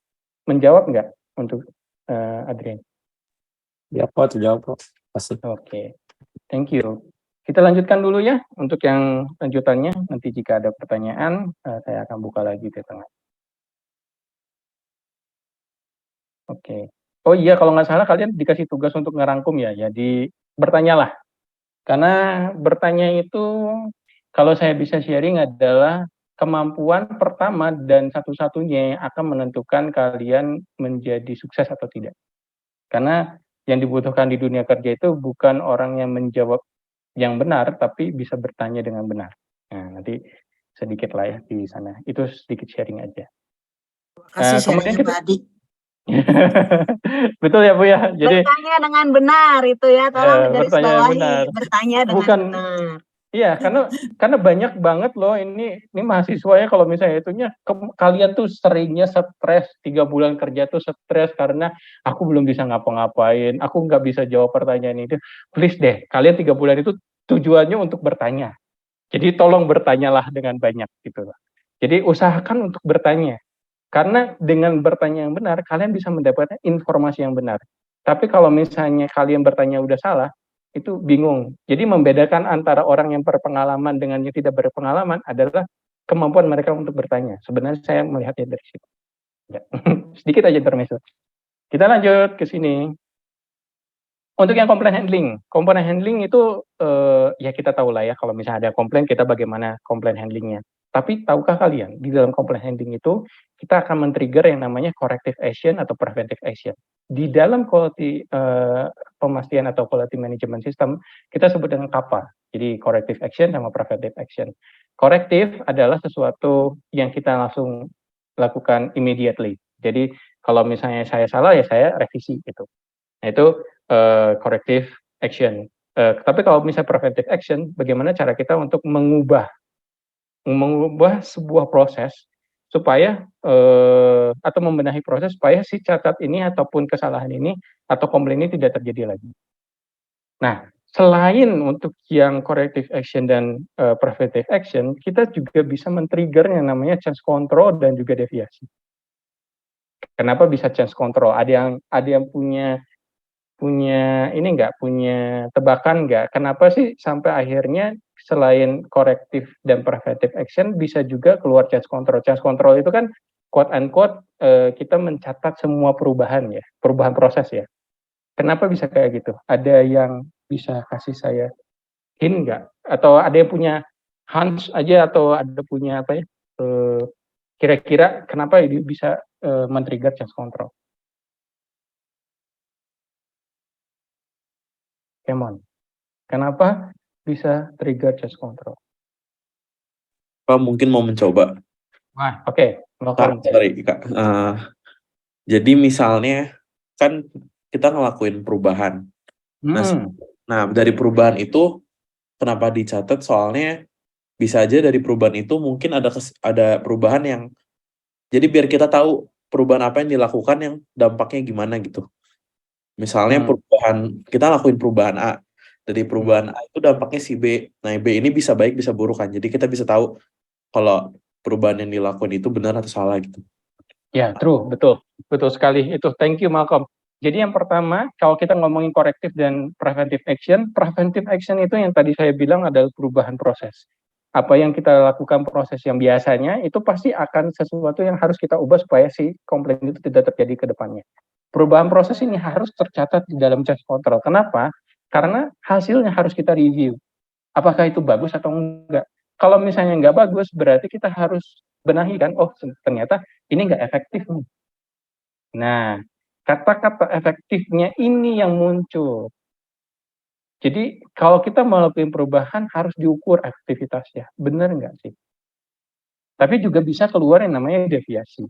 S2: Menjawab nggak untuk Adrian?
S12: Ya Pak, terjawab Pak.
S2: Oke, thank you. Kita lanjutkan dulu ya untuk yang lanjutannya. Nanti jika ada pertanyaan, saya akan buka lagi ke tengah. Oke. Oh iya, kalau nggak salah kalian dikasih tugas untuk ngerangkum ya. Jadi bertanyalah. Karena bertanya itu kalau saya bisa sharing adalah kemampuan pertama dan satu-satunya yang akan menentukan kalian menjadi sukses atau tidak. Karena yang dibutuhkan di dunia kerja itu bukan orang yang menjawab yang benar, tapi bisa bertanya dengan benar. Nah, nanti sedikit lah ya di sana. Itu sedikit sharing aja.
S1: Kasih
S2: Kemudian
S1: sharingnya
S2: kita
S1: Pak Adi.
S2: betul ya Bu ya. Jadi
S8: Bertanya dengan benar itu ya, tolong garis
S2: bertanya yang
S8: bawahi,
S2: benar.
S8: bertanya dengan
S2: Bukan
S8: benar.
S2: iya, karena banyak banget loh ini mahasiswanya kalau misalnya itunya kalian tuh seringnya stres 3 bulan kerja tuh stres karena aku belum bisa ngapa-ngapain, aku nggak bisa jawab pertanyaan itu. Please deh, kalian 3 bulan itu tujuannya untuk bertanya. Jadi tolong bertanyalah dengan banyak gitu loh. Jadi usahakan untuk bertanya. Karena dengan bertanya yang benar, kalian bisa mendapatkan informasi yang benar. Tapi kalau misalnya kalian bertanya udah salah, itu bingung. Jadi membedakan antara orang yang berpengalaman dengan yang tidak berpengalaman adalah kemampuan mereka untuk bertanya. Sebenarnya saya melihatnya dari situ. Ya. Sedikit aja intermezzo. Kita lanjut ke sini. Untuk yang komplain handling itu ya kita tahu lah ya kalau misalnya ada komplain kita bagaimana komplain handlingnya. Tapi tahukah kalian di dalam komplain handling itu kita akan men-trigger yang namanya corrective action atau preventive action. Di dalam quality pemastian atau quality management system kita sebut dengan KAPA. Jadi corrective action sama preventive action. Corrective adalah sesuatu yang kita langsung lakukan immediately. Jadi kalau misalnya saya salah ya saya revisi gitu. Nah itu corrective action. Tapi kalau misalnya preventive action, bagaimana cara kita untuk mengubah sebuah proses supaya atau membenahi proses supaya si cacat ini ataupun kesalahan ini atau komplain ini tidak terjadi lagi. Nah, selain untuk yang corrective action dan preventive action, kita juga bisa men-trigger yang namanya change control dan juga deviasi. Kenapa bisa change control? Ada yang punya ini nggak, punya tebakan nggak, kenapa sih sampai akhirnya selain corrective dan preventive action bisa juga keluar change control. Change control itu kan quote unquote kita mencatat semua perubahan ya, perubahan proses ya. Kenapa bisa kayak gitu? Ada yang bisa kasih saya hint nggak? Atau ada yang punya hunch aja atau ada punya apa ya? Kira-kira kenapa ini bisa men-trigger change control? Kemon, kenapa bisa trigger change control?
S12: Pak mungkin mau mencoba.
S2: Wah, oke.
S12: Kak, sorry Kak. Jadi misalnya kan kita ngelakuin perubahan. Nah, dari perubahan itu kenapa dicatat? Soalnya bisa aja dari perubahan itu mungkin ada perubahan yang jadi biar kita tahu perubahan apa yang dilakukan yang dampaknya gimana gitu. Misalnya kita lakuin perubahan A. Dari perubahan A itu dampaknya si B. Nah, B ini bisa baik bisa buruk kan. Jadi kita bisa tahu kalau perubahan yang dilakukan itu benar atau salah gitu.
S2: Ya, true, betul. Betul sekali itu. Thank you Malcolm. Jadi yang pertama, kalau kita ngomongin corrective dan preventive action itu yang tadi saya bilang adalah perubahan proses. Apa yang kita lakukan proses yang biasanya itu pasti akan sesuatu yang harus kita ubah supaya si komplain itu tidak terjadi ke depannya. Perubahan proses ini harus tercatat di dalam change control. Kenapa? Karena hasilnya harus kita review. Apakah itu bagus atau enggak? Kalau misalnya enggak bagus, berarti kita harus benahi kan, oh ternyata ini enggak efektif nih. Nah, kata-kata efektifnya ini yang muncul. Jadi kalau kita melakukan perubahan harus diukur aktivitasnya, benar enggak sih? Tapi juga bisa keluar yang namanya deviasi.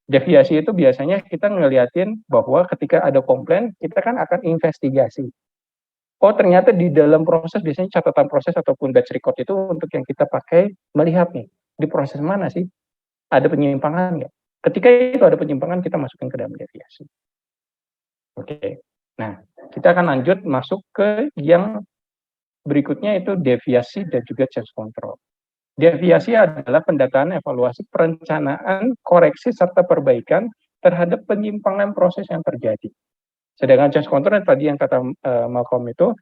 S2: Deviasi itu biasanya kita ngeliatin bahwa ketika ada komplain, kita kan akan investigasi. Oh ternyata di dalam proses, biasanya catatan proses ataupun batch record itu untuk yang kita pakai melihat nih, di proses mana sih ada penyimpangan nggak? Ketika itu ada penyimpangan, kita masukin ke dalam deviasi. Oke, nah kita akan lanjut masuk ke yang berikutnya itu deviasi dan juga change control. Deviasi adalah pendataan, evaluasi, perencanaan, koreksi, serta perbaikan terhadap penyimpangan proses yang terjadi. Sedangkan change control tadi yang kata Malcolm itu,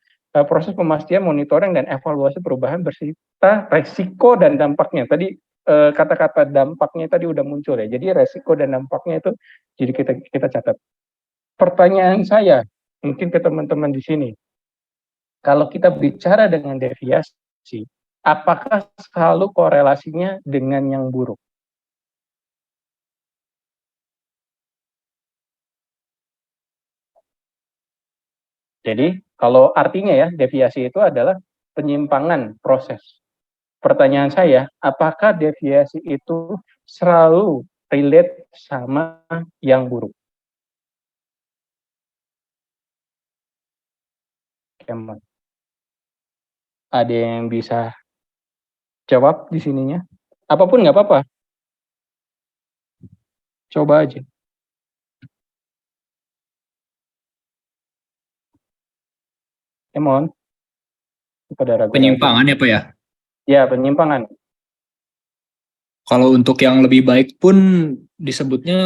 S2: proses pemastian, monitoring, dan evaluasi perubahan bersifat resiko dan dampaknya. Tadi kata-kata dampaknya tadi udah muncul ya, jadi resiko dan dampaknya itu jadi kita catat. pertanyaan saya, mungkin ke teman-teman di sini, kalau kita bicara dengan deviasi, apakah selalu korelasinya dengan yang buruk? Jadi, kalau artinya ya, deviasi itu adalah penyimpangan proses. Pertanyaan saya, apakah deviasi itu selalu relate sama yang buruk? Ada yang bisa jawab di sininya? Apapun nggak apa-apa. Coba aja. Emon.
S9: Penyimpangan ya Pak ya?
S2: Ya, penyimpangan.
S9: Kalau untuk yang lebih baik pun disebutnya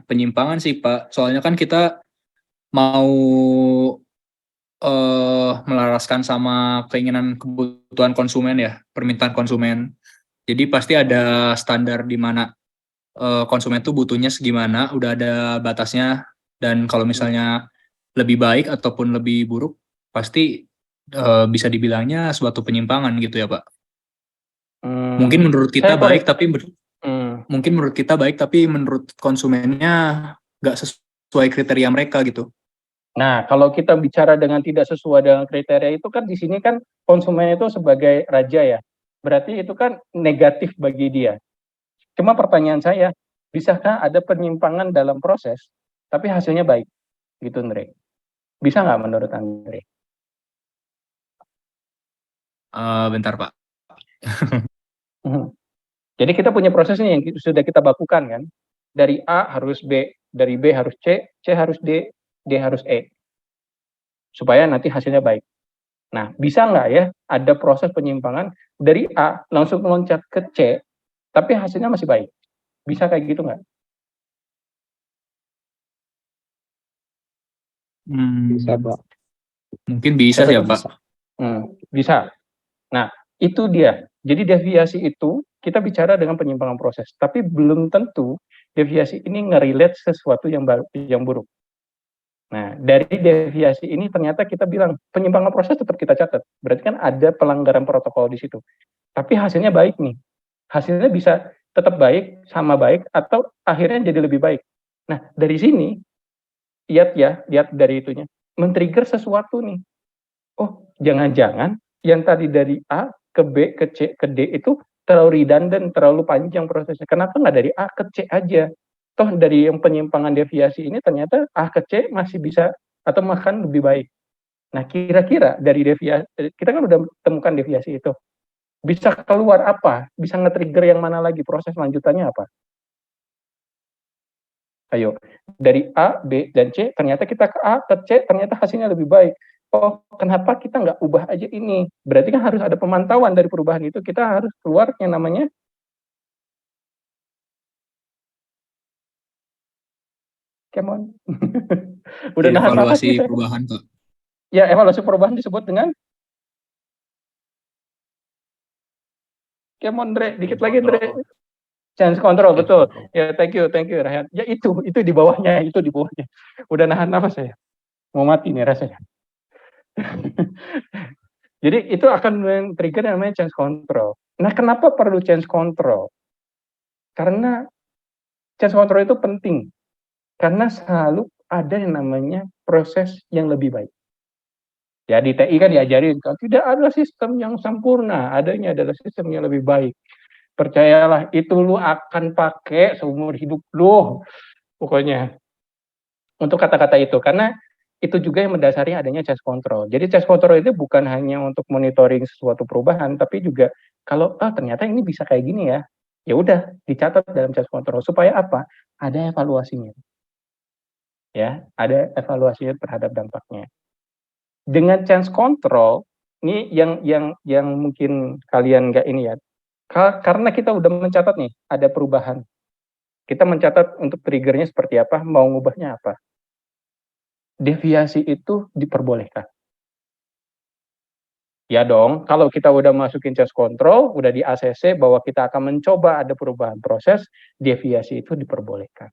S9: penyimpangan sih Pak. Soalnya kan kita mau melaraskan sama keinginan kebutuhan konsumen ya, permintaan konsumen. Jadi pasti ada standar di mana konsumen tuh butuhnya segimana, udah ada batasnya. Dan kalau misalnya lebih baik ataupun lebih buruk, pasti bisa dibilangnya suatu penyimpangan gitu ya Pak. Mungkin menurut kita baik, tapi mungkin menurut kita baik, tapi menurut konsumennya nggak sesuai kriteria mereka gitu.
S2: Nah, kalau kita bicara dengan tidak sesuai dengan kriteria itu kan di sini kan konsumen itu sebagai raja ya. Berarti itu kan negatif bagi dia. Cuma pertanyaan saya, bisakah ada penyimpangan dalam proses, tapi hasilnya baik? Gitu, Andre. Bisa nggak menurut Andre?
S9: Bentar, Pak.
S2: Jadi kita punya proses nih yang sudah kita bakukan kan. Dari A harus B, dari B harus C, C harus D, D harus E. Supaya nanti hasilnya baik. Nah, bisa nggak ya ada proses penyimpangan dari A langsung meloncat ke C, tapi hasilnya masih baik? Bisa kayak gitu nggak?
S9: Bisa, Pak. Mungkin bisa ya, Pak.
S2: Bisa. Nah, itu dia. Jadi deviasi itu kita bicara dengan penyimpangan proses, tapi belum tentu deviasi ini nge-relate sesuatu yang buruk. Nah, dari deviasi ini ternyata kita bilang penyimpangan proses tetap kita catat. Berarti kan ada pelanggaran protokol di situ. Tapi hasilnya baik nih. Hasilnya bisa tetap baik, sama baik, atau akhirnya jadi lebih baik. Nah, dari sini, lihat dari itunya, men-trigger sesuatu nih. Oh, jangan-jangan yang tadi dari A ke B, ke C, ke D itu terlalu redundant, terlalu panjang prosesnya. Kenapa nggak dari A ke C aja? Toh dari yang penyimpangan deviasi ini ternyata A ke C masih bisa atau bahkan lebih baik. Nah, kira-kira dari deviasi, kita kan udah temukan deviasi itu. Bisa keluar apa? Bisa nge-trigger yang mana lagi? Proses lanjutannya apa? Ayo, dari A, B, dan C, ternyata kita ke A, ke C, ternyata hasilnya lebih baik. Oh, kenapa kita nggak ubah aja ini? Berarti kan harus ada pemantauan dari perubahan itu. Kita harus keluar yang namanya come on. Udah nahan nafas
S9: evaluasi perubahan, Pak.
S2: Ya, evaluasi perubahan disebut dengan come on, Dre. Dikit lagi, Dre. Change control, betul. Ya, thank you, Rahyat. Ya, itu di bawahnya, Udah nahan nafas saya. Mau mati nih rasanya. Jadi itu akan men-trigger yang namanya change control. Nah, kenapa perlu change control? Karena change control itu penting. Karena selalu ada yang namanya proses yang lebih baik. Ya, di TI kan diajarin, kan tidak ada sistem yang sempurna, adanya adalah sistem yang lebih baik. Percayalah, itu lu akan pakai seumur hidup lu. Pokoknya. Untuk kata-kata itu. Karena itu juga yang mendasari adanya change control. Jadi change control itu bukan hanya untuk monitoring sesuatu perubahan, tapi juga kalau ternyata ini bisa kayak gini ya, ya udah dicatat dalam change control supaya apa? Ada evaluasinya. Ya, ada evaluasinya terhadap dampaknya. Dengan change control ini yang mungkin kalian nggak ini ya, karena kita udah mencatat nih ada perubahan. Kita mencatat untuk triggernya seperti apa, mau ngubahnya apa. Deviasi itu diperbolehkan. Ya dong, kalau kita udah masukin change control, udah di ACC bahwa kita akan mencoba ada perubahan proses, deviasi itu diperbolehkan.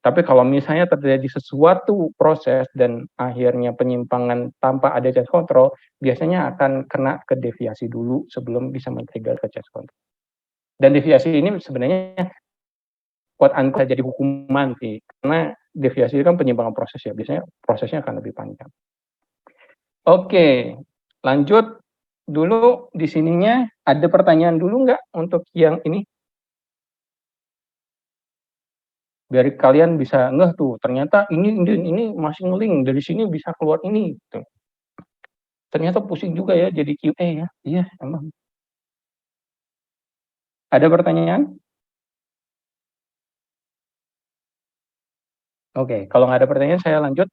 S2: Tapi kalau misalnya terjadi sesuatu proses dan akhirnya penyimpangan tanpa ada change control, biasanya akan kena ke deviasi dulu sebelum bisa men-trigger ke change control. Dan deviasi ini sebenarnya quote unquote jadi hukuman sih, karena deviasi itu kan penyimpangan proses ya, biasanya prosesnya akan lebih panjang. Oke, lanjut dulu di sininya ada pertanyaan dulu nggak untuk yang ini? Biar kalian bisa ngeh tuh, ternyata ini masih nge-link, dari sini bisa keluar ini, gitu. Ternyata pusing juga ya jadi QA ya, iya emang. Ada pertanyaan? Oke, kalau nggak ada pertanyaan saya lanjut.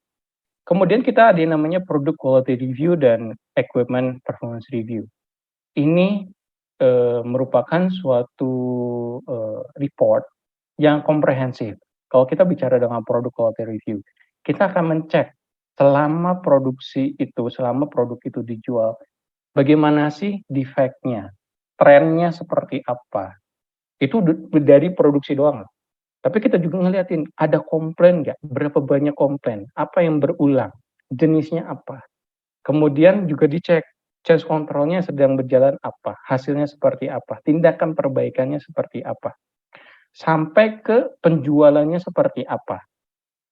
S2: Kemudian kita ada yang namanya Product Quality Review dan Equipment Performance Review. Ini merupakan suatu report yang komprehensif. Kalau kita bicara dengan Product Quality Review, kita akan mencek selama produksi itu, selama produk itu dijual, bagaimana sih defect-nya, trennya seperti apa. Itu dari produksi doang. Tapi kita juga ngeliatin, ada komplain nggak? Berapa banyak komplain? Apa yang berulang? Jenisnya apa? Kemudian juga dicek, change control-nya sedang berjalan apa? Hasilnya seperti apa? Tindakan perbaikannya seperti apa? Sampai ke penjualannya seperti apa?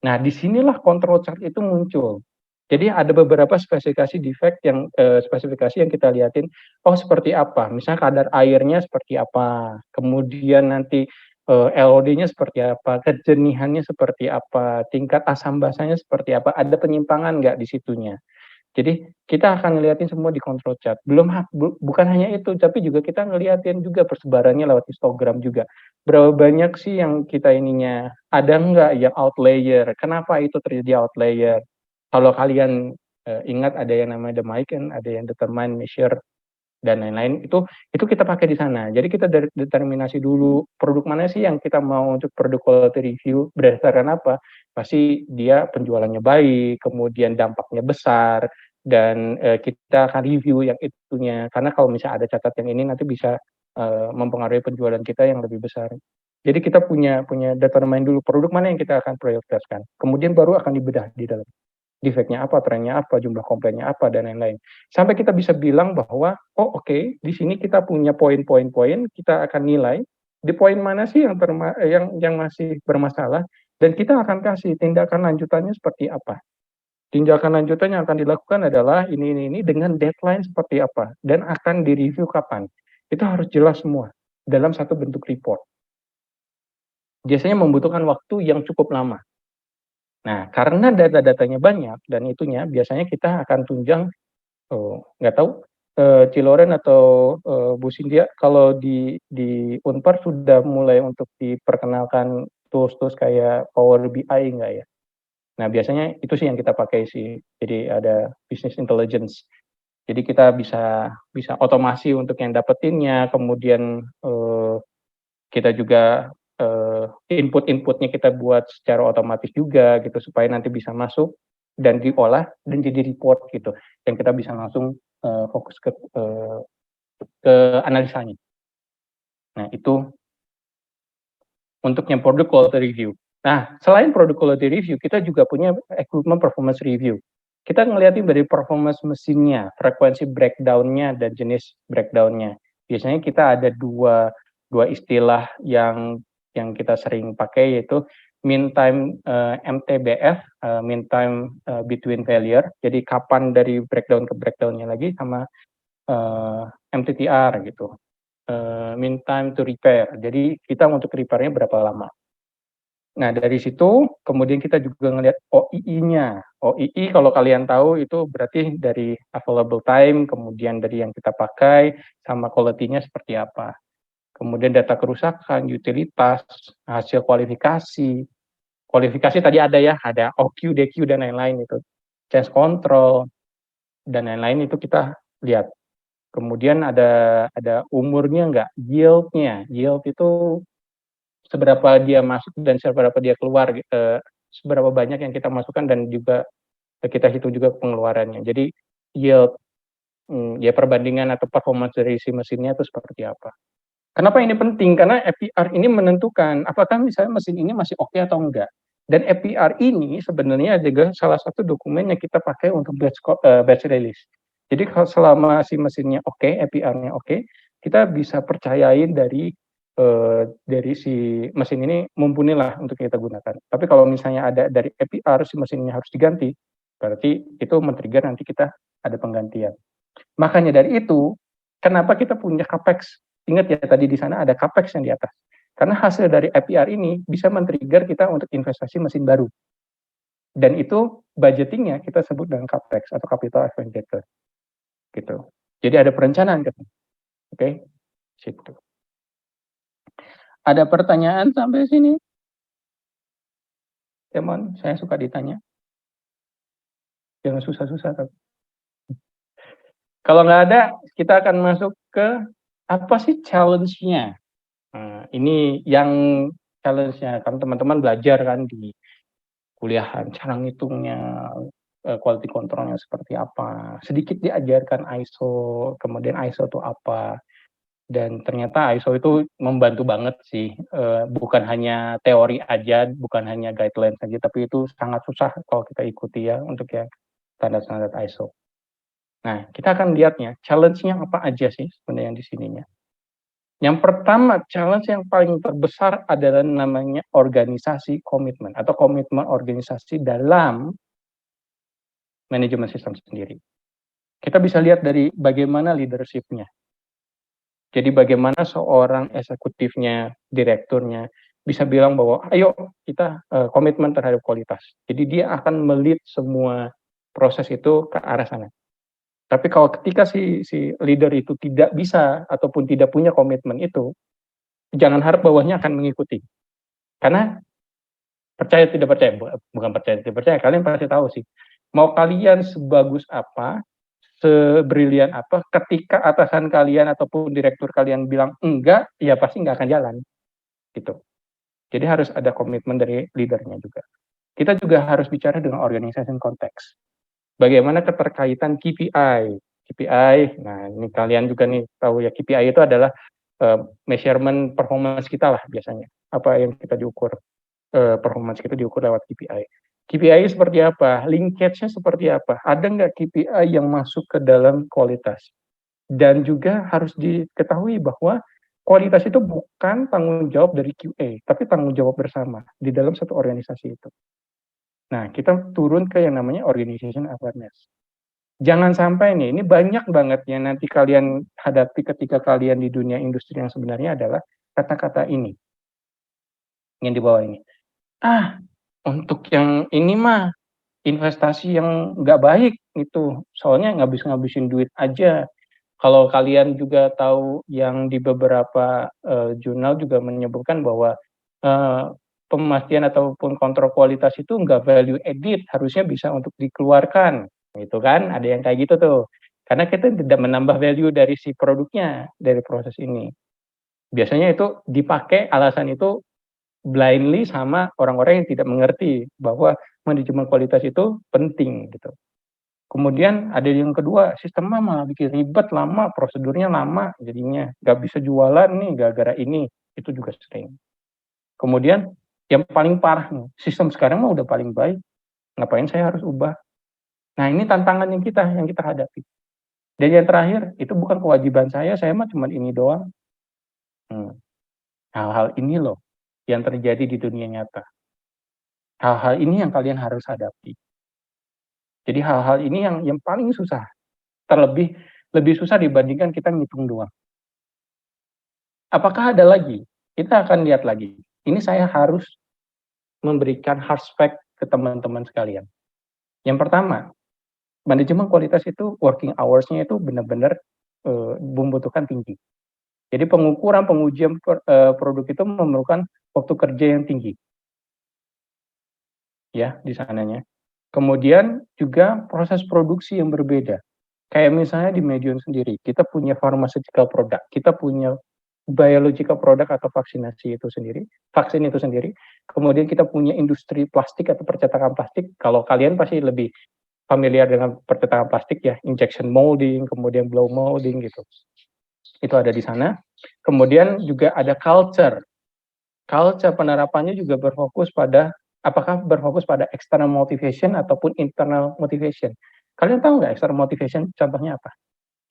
S2: Nah, disinilah control chart itu muncul. Jadi ada beberapa spesifikasi defect yang spesifikasi yang kita lihatin, oh seperti apa? Misalnya kadar airnya seperti apa? Kemudian nanti LOD-nya seperti apa? Kejenihannya seperti apa? Tingkat asam basanya seperti apa? Ada penyimpangan nggak di situnya? Jadi kita akan ngeliatin semua di control chart. Bukan hanya itu, tapi juga kita ngeliatin juga persebarannya lewat histogram juga. Berapa banyak sih yang kita ininya, ada nggak yang outlier? Kenapa itu terjadi outlier? Kalau kalian ingat ada yang namanya Demiken, ada yang determine, measure, dan lain-lain, itu kita pakai di sana. Jadi kita determinasi dulu produk mana sih yang kita mau untuk produk quality review, berdasarkan apa? Pasti dia penjualannya baik, kemudian dampaknya besar, dan kita akan review yang itunya. Karena kalau misalnya ada catat yang ini nanti bisa mempengaruhi penjualan kita yang lebih besar. Jadi kita punya determine dulu produk mana yang kita akan prioritaskan. Kemudian baru akan dibedah di dalam. Defeknya apa, trennya apa, jumlah komplainnya apa, dan lain-lain. Sampai kita bisa bilang bahwa, oh oke, di sini kita punya poin-poin, kita akan nilai, di poin mana sih yang masih bermasalah, dan kita akan kasih tindakan lanjutannya seperti apa. Tindakan lanjutannya yang akan dilakukan adalah ini dengan deadline seperti apa, dan akan direview kapan. Itu harus jelas semua, dalam satu bentuk report. Biasanya membutuhkan waktu yang cukup lama. Nah, karena data-datanya banyak dan itunya biasanya kita akan tunjang, nggak tahu Ciloren atau Bu Cynthia kalau di Unpar sudah mulai untuk diperkenalkan tools-tools kayak Power BI nggak ya? Nah, biasanya itu sih yang kita pakai sih. Jadi ada business intelligence. Jadi kita bisa otomasi untuk yang dapetinnya, kemudian kita juga input-inputnya kita buat secara otomatis juga gitu supaya nanti bisa masuk dan diolah dan jadi report gitu yang kita bisa langsung fokus ke analisanya. Nah itu untuk yang product quality review. Nah selain product quality review kita juga punya equipment performance review. Kita ngeliatin dari performance mesinnya, frekuensi breakdown-nya dan jenis breakdown-nya. Biasanya kita ada dua istilah yang kita sering pakai yaitu mean time MTBF, mean time between failure. Jadi kapan dari breakdown ke breakdown-nya lagi, sama MTTR gitu, mean time to repair. Jadi kita untuk repair-nya berapa lama. Nah dari situ kemudian kita juga ngelihat OII-nya. OII kalau kalian tahu itu berarti dari available time, kemudian dari yang kita pakai, sama quality-nya seperti apa. Kemudian data kerusakan, utilitas, hasil kualifikasi. Kualifikasi tadi ada ya, ada OQ, DQ, dan lain-lain itu. Change control, dan lain-lain itu kita lihat. Kemudian ada umurnya nggak, yield-nya. Yield itu seberapa dia masuk dan seberapa dia keluar, seberapa banyak yang kita masukkan dan juga kita hitung juga pengeluarannya. Jadi yield, ya perbandingan atau performance dari si mesinnya itu seperti apa. Kenapa ini penting? Karena FPR ini menentukan apakah misalnya mesin ini masih oke atau enggak. Dan APR ini sebenarnya juga salah satu dokumen yang kita pakai untuk batch release. Jadi kalau selama si mesinnya oke, APR-nya oke, kita bisa percayain dari si mesin ini mumpuni lah untuk kita gunakan. Tapi kalau misalnya ada dari APR si mesinnya harus diganti, berarti itu men-trigger nanti kita ada penggantian. Makanya dari itu, kenapa kita punya CAPEX? Ingat ya tadi di sana ada CAPEX yang di atas. Karena hasil dari APR ini bisa men-trigger kita untuk investasi mesin baru. Dan itu budgetingnya kita sebut dengan CAPEX atau capital expenditure. Gitu. Jadi ada perencanaan gitu. Oke. Situ. Ada pertanyaan sampai sini? Teman, saya suka ditanya. Jangan susah-susah tapi. Kalau nggak ada, kita akan masuk ke apa sih challenge-nya? Nah, ini yang challenge-nya kan teman-teman belajar kan di kuliahan cara ngitungnya, quality control-nya seperti apa. Sedikit diajarkan ISO, kemudian ISO itu apa. Dan ternyata ISO itu membantu banget sih, bukan hanya teori aja, bukan hanya guideline saja, tapi itu sangat susah kalau kita ikuti ya untuk yang standar-standar ISO. Nah, kita akan lihatnya, challenge-nya apa aja sih sebenarnya di sininya. Yang pertama, challenge yang paling terbesar adalah namanya organisasi komitmen atau komitmen organisasi dalam manajemen sistem sendiri. Kita bisa lihat dari bagaimana leadership-nya. Jadi bagaimana seorang eksekutifnya, direkturnya bisa bilang bahwa ayo kita komitmen terhadap kualitas. Jadi dia akan melead semua proses itu ke arah sana. Tapi kalau ketika si leader itu tidak bisa ataupun tidak punya komitmen itu, jangan harap bawahnya akan mengikuti. Karena percaya tidak percaya, bukan percaya tidak percaya, kalian pasti tahu sih. Mau kalian sebagus apa, sebrilian apa, ketika atasan kalian ataupun direktur kalian bilang enggak, ya pasti nggak akan jalan. Gitu. Jadi harus ada komitmen dari leadernya juga. Kita juga harus bicara dengan organization context. Bagaimana keterkaitan KPI. KPI, nah ini kalian juga nih tahu ya, KPI itu adalah measurement performance kita lah biasanya. Apa yang kita diukur, performance kita diukur lewat KPI. KPI seperti apa? Linkage-nya seperti apa? Ada nggak KPI yang masuk ke dalam kualitas? Dan juga harus diketahui bahwa kualitas itu bukan tanggung jawab dari QA, tapi tanggung jawab bersama di dalam satu organisasi itu. Nah, kita turun ke yang namanya organization awareness. Jangan sampai nih, ini banyak banget yang nanti kalian hadapi ketika kalian di dunia industri yang sebenarnya adalah kata-kata ini. Yang di bawah ini. Untuk yang ini mah investasi yang nggak baik itu, soalnya ngabisin duit aja. Kalau kalian juga tahu yang di beberapa jurnal juga menyebutkan bahwa pemastian ataupun kontrol kualitas itu nggak value added, harusnya bisa untuk dikeluarkan, gitu kan? Ada yang kayak gitu tuh. Karena kita tidak menambah value dari si produknya, dari proses ini. Biasanya itu dipakai alasan itu blindly sama orang-orang yang tidak mengerti bahwa manajemen kualitas itu penting gitu. Kemudian ada yang kedua, sistemnya malah bikin ribet, lama, prosedurnya lama, jadinya nggak bisa jualan nih gara-gara ini, itu juga sering. Kemudian yang paling parah nih, sistem sekarang mah udah paling baik, ngapain saya harus ubah? Nah ini tantangan yang kita hadapi. Dan yang terakhir, itu bukan kewajiban saya mah cuma ini doang. Hal-hal ini loh yang terjadi di dunia nyata. Hal-hal ini yang kalian harus hadapi. Jadi hal-hal ini yang paling susah. Terlebih lebih susah dibandingkan kita ngitung doang. Apakah ada lagi? Kita akan lihat lagi. Ini saya harus memberikan hard fact ke teman-teman sekalian. Yang pertama, manajemen kualitas itu working hours-nya itu benar-benar membutuhkan tinggi. Jadi pengukuran, pengujian produk itu memerlukan waktu kerja yang tinggi. Ya, di sananya. Kemudian juga proses produksi yang berbeda. Kayak misalnya di Medion sendiri, kita punya pharmaceutical product, kita punya biological product atau vaksin itu sendiri. Kemudian kita punya industri plastik atau percetakan plastik. Kalau kalian pasti lebih familiar dengan percetakan plastik ya, injection molding, kemudian blow molding gitu. Itu ada di sana. Kemudian juga ada culture. Culture penerapannya juga berfokus pada Apakah berfokus pada external motivation ataupun internal motivation? Kalian tahu nggak external motivation contohnya apa?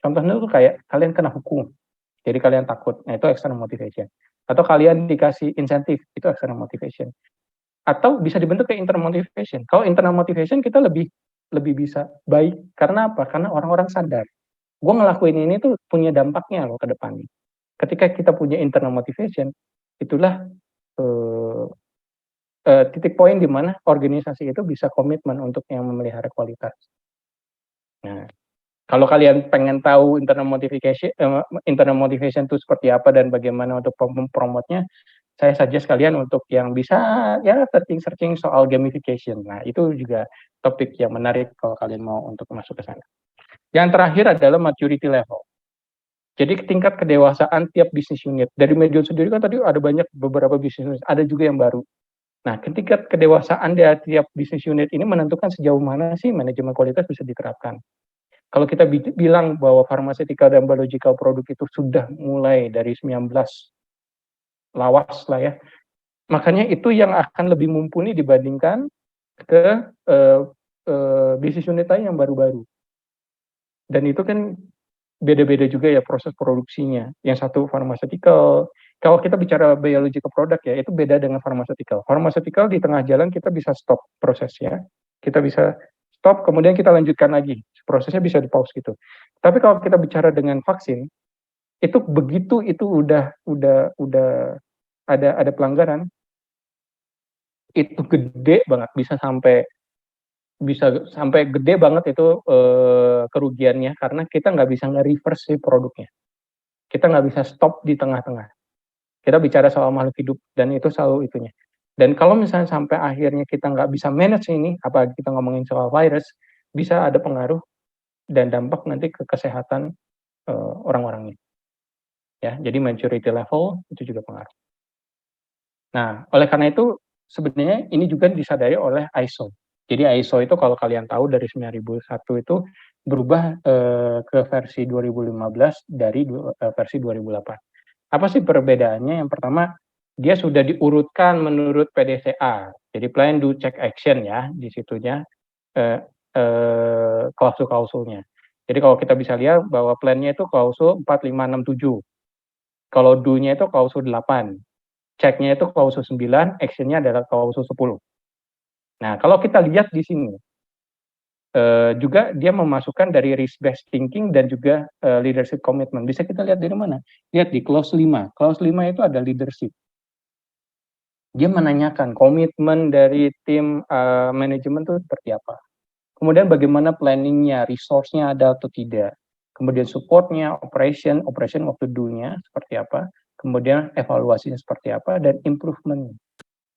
S2: Contohnya tuh kayak kalian kena hukum, jadi kalian takut, nah itu external motivation. Atau kalian dikasih insentif, itu external motivation. Atau bisa dibentuk kayak internal motivation. Kalau internal motivation kita lebih bisa baik, karena apa? Karena orang-orang sadar, gue ngelakuin ini tuh punya dampaknya loh ke depannya. Ketika kita punya internal motivation, itulah titik poin di mana organisasi itu bisa komitmen untuk yang memelihara kualitas. Nah, kalau kalian pengen tahu internal motivation itu seperti apa dan bagaimana untuk mempromotnya, saya suggest kalian untuk yang bisa ya searching soal gamification. Nah, itu juga topik yang menarik kalau kalian mau untuk masuk ke sana. Yang terakhir adalah maturity level. Jadi tingkat kedewasaan tiap bisnis unit. Dari Medion sendiri kan tadi ada beberapa bisnis unit, ada juga yang baru. Nah, tingkat kedewasaan dari tiap bisnis unit ini menentukan sejauh mana sih manajemen kualitas bisa diterapkan. Kalau kita bilang bahwa pharmaceutical dan biological produk itu sudah mulai dari 19 lawas lah ya, makanya itu yang akan lebih mumpuni dibandingkan ke bisnis unit lain yang baru-baru. Dan itu kan beda-beda juga ya proses produksinya. Yang satu pharmaceutical, kalau kita bicara biological product ya, itu beda dengan pharmaceutical. Pharmaceutical di tengah jalan kita bisa stop prosesnya, kita bisa stop, kemudian kita lanjutkan lagi. Prosesnya bisa di-pause gitu. Tapi kalau kita bicara dengan vaksin, itu begitu itu udah ada pelanggaran, itu gede banget, bisa sampai gede banget itu kerugiannya, karena kita nggak bisa nge-reverse si produknya. Kita nggak bisa stop di tengah-tengah. Kita bicara soal makhluk hidup, dan itu selalu itunya. Dan kalau misalnya sampai akhirnya kita nggak bisa manage ini, apalagi kita ngomongin soal virus, bisa ada pengaruh dan dampak nanti ke kesehatan orang-orangnya. Ya, jadi maturity level itu juga pengaruh. Nah, oleh karena itu sebenarnya ini juga disadari oleh ISO. Jadi ISO itu kalau kalian tahu dari 9001 itu berubah ke versi 2015 dari versi 2008. Apa sih perbedaannya? Yang pertama, dia sudah diurutkan menurut PDCA. Jadi plan, do, check, action ya di situnya klausul-klausulnya. Jadi kalau kita bisa lihat bahwa plan-nya itu klausul 4, 5, 6, 7. Kalau do-nya itu klausul 8. Check-nya itu klausul 9, action-nya adalah klausul 10. Nah, kalau kita lihat di sini, juga dia memasukkan dari risk-based thinking dan juga leadership commitment. Bisa kita lihat dari mana? Lihat di clause 5. Clause 5 itu ada leadership. Dia menanyakan komitmen dari tim manajemen itu seperti apa. Kemudian bagaimana planning-nya, resource-nya ada atau tidak. Kemudian support-nya, operation waktu do-nya seperti apa. Kemudian evaluasinya seperti apa, dan improvement.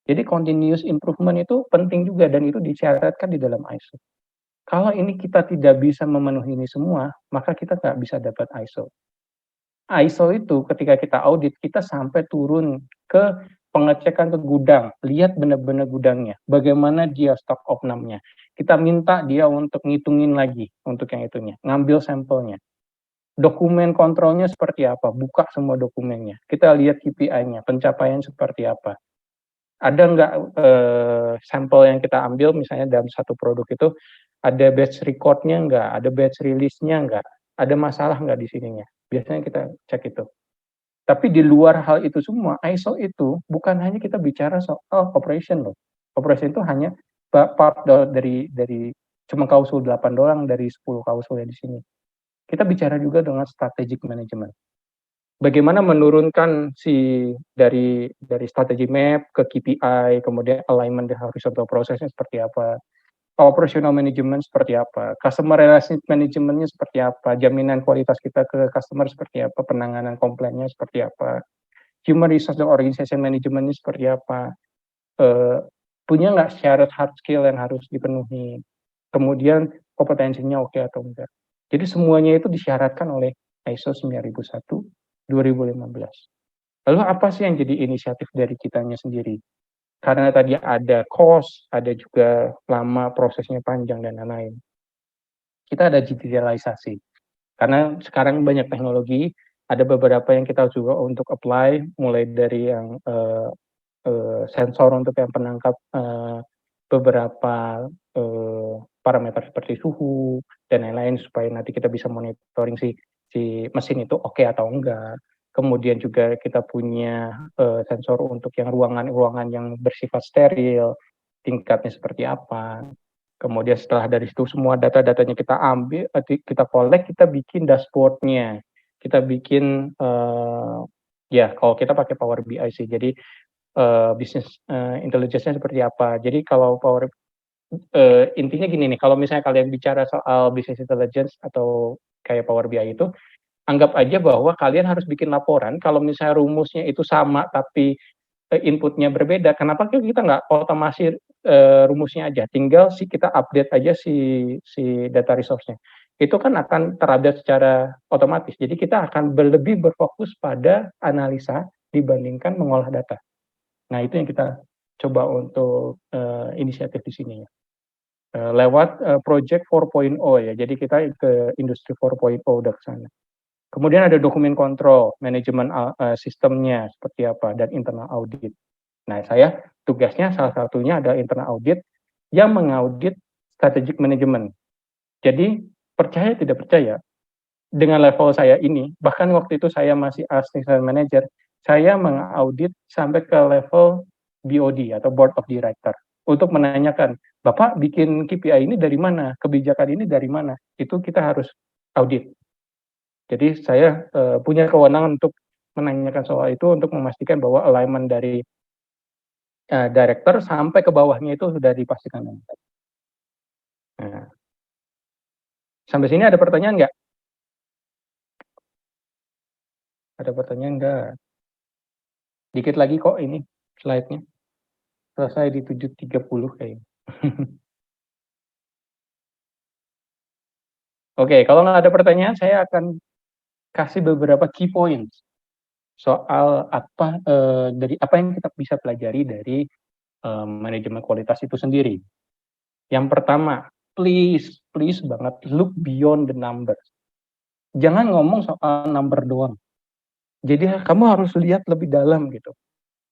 S2: Jadi continuous improvement itu penting juga, dan itu disyaratkan di dalam ISO. Kalau ini kita tidak bisa memenuhi ini semua, maka kita nggak bisa dapat ISO. ISO itu ketika kita audit, kita sampai turun ke pengecekan ke gudang, lihat benar-benar gudangnya, bagaimana dia stock of number-nya. Kita minta dia untuk ngitungin lagi untuk yang itunya, ngambil sampelnya. Dokumen kontrolnya seperti apa, buka semua dokumennya. Kita lihat KPI-nya, pencapaian seperti apa. Ada nggak sampel yang kita ambil, misalnya dalam satu produk itu, ada batch record-nya nggak, ada batch release-nya nggak, ada masalah nggak di sininya. Biasanya kita cek itu. Tapi di luar hal itu semua, ISO itu bukan hanya kita bicara soal operation loh. Operation itu hanya part dari cuma klausul 8 doang dari 10 klausul yang di sini. Kita bicara juga dengan strategic management. Bagaimana menurunkan dari strategi map ke KPI, kemudian alignment di horizontal prosesnya seperti apa, operational management seperti apa, customer relationship managementnya seperti apa, jaminan kualitas kita ke customer seperti apa, penanganan komplainnya seperti apa, human resource dan organization managementnya seperti apa, punya nggak syarat hard skill yang harus dipenuhi, kemudian kompetensinya oke atau enggak. Jadi semuanya itu disyaratkan oleh ISO 9001 2015. Lalu apa sih yang jadi inisiatif dari kitanya sendiri? Karena tadi ada cost, ada juga lama prosesnya panjang dan lain-lain. Kita ada digitalisasi. Karena sekarang banyak teknologi, ada beberapa yang kita juga untuk apply, mulai dari yang sensor untuk yang penangkap beberapa parameter seperti suhu dan lain-lain supaya nanti kita bisa monitoring si mesin itu oke atau enggak. Kemudian juga kita punya sensor untuk yang ruangan-ruangan yang bersifat steril, tingkatnya seperti apa. Kemudian setelah dari situ semua data-datanya kita ambil, kita collect, kita bikin dashboard-nya. Kita bikin ya kalau kita pakai Power BI sih. Jadi business intelligence-nya seperti apa. Jadi kalau intinya gini nih, kalau misalnya kalian bicara soal business intelligence atau kayak Power BI itu, anggap aja bahwa kalian harus bikin laporan kalau misalnya rumusnya itu sama tapi inputnya berbeda. Kenapa kita nggak otomasi rumusnya aja, tinggal kita update aja si data resource-nya. Itu kan akan terupdate secara otomatis. Jadi kita akan lebih berfokus pada analisa dibandingkan mengolah data. Nah, itu yang kita coba untuk inisiatif di sini ya. Lewat project 4.0 ya. Jadi kita ke industri 4.0 udah ke sana. Kemudian ada dokumen kontrol, manajemen sistemnya seperti apa, dan internal audit. Nah, saya tugasnya salah satunya ada internal audit yang mengaudit strategic management. Jadi, percaya tidak percaya, dengan level saya ini, bahkan waktu itu saya masih assistant manager, saya mengaudit sampai ke level BOD atau Board of Director untuk menanyakan, Bapak bikin KPI ini dari mana? Kebijakan ini dari mana? Itu kita harus audit. Jadi saya punya kewenangan untuk menanyakan soal itu untuk memastikan bahwa alignment dari director sampai ke bawahnya itu sudah dipastikan. Nah, sampai sini ada pertanyaan nggak? Ada pertanyaan nggak? Dikit lagi kok ini slide-nya. Selesai di 7.30 kayaknya. Oke, kalau nggak ada pertanyaan, saya akan kasih beberapa key points soal apa dari apa yang kita bisa pelajari dari manajemen kualitas itu sendiri. Yang pertama, please banget look beyond the numbers. Jangan ngomong soal number doang. Jadi kamu harus lihat lebih dalam gitu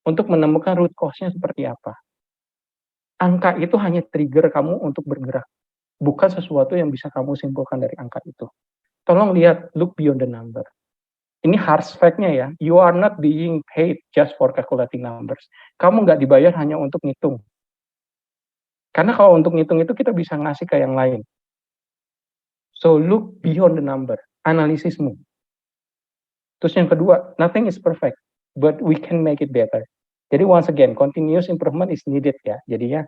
S2: untuk menemukan root cause-nya seperti apa. Angka itu hanya trigger kamu untuk bergerak, bukan sesuatu yang bisa kamu simpulkan dari angka itu. Tolong lihat, look beyond the number. Ini hard fact-nya ya, you are not being paid just for calculating numbers. Kamu nggak dibayar hanya untuk ngitung. Karena kalau untuk ngitung itu kita bisa ngasih ke yang lain. So look beyond the number, analisismu. Terus yang kedua, nothing is perfect, but we can make it better. Jadi once again, continuous improvement is needed ya. Jadinya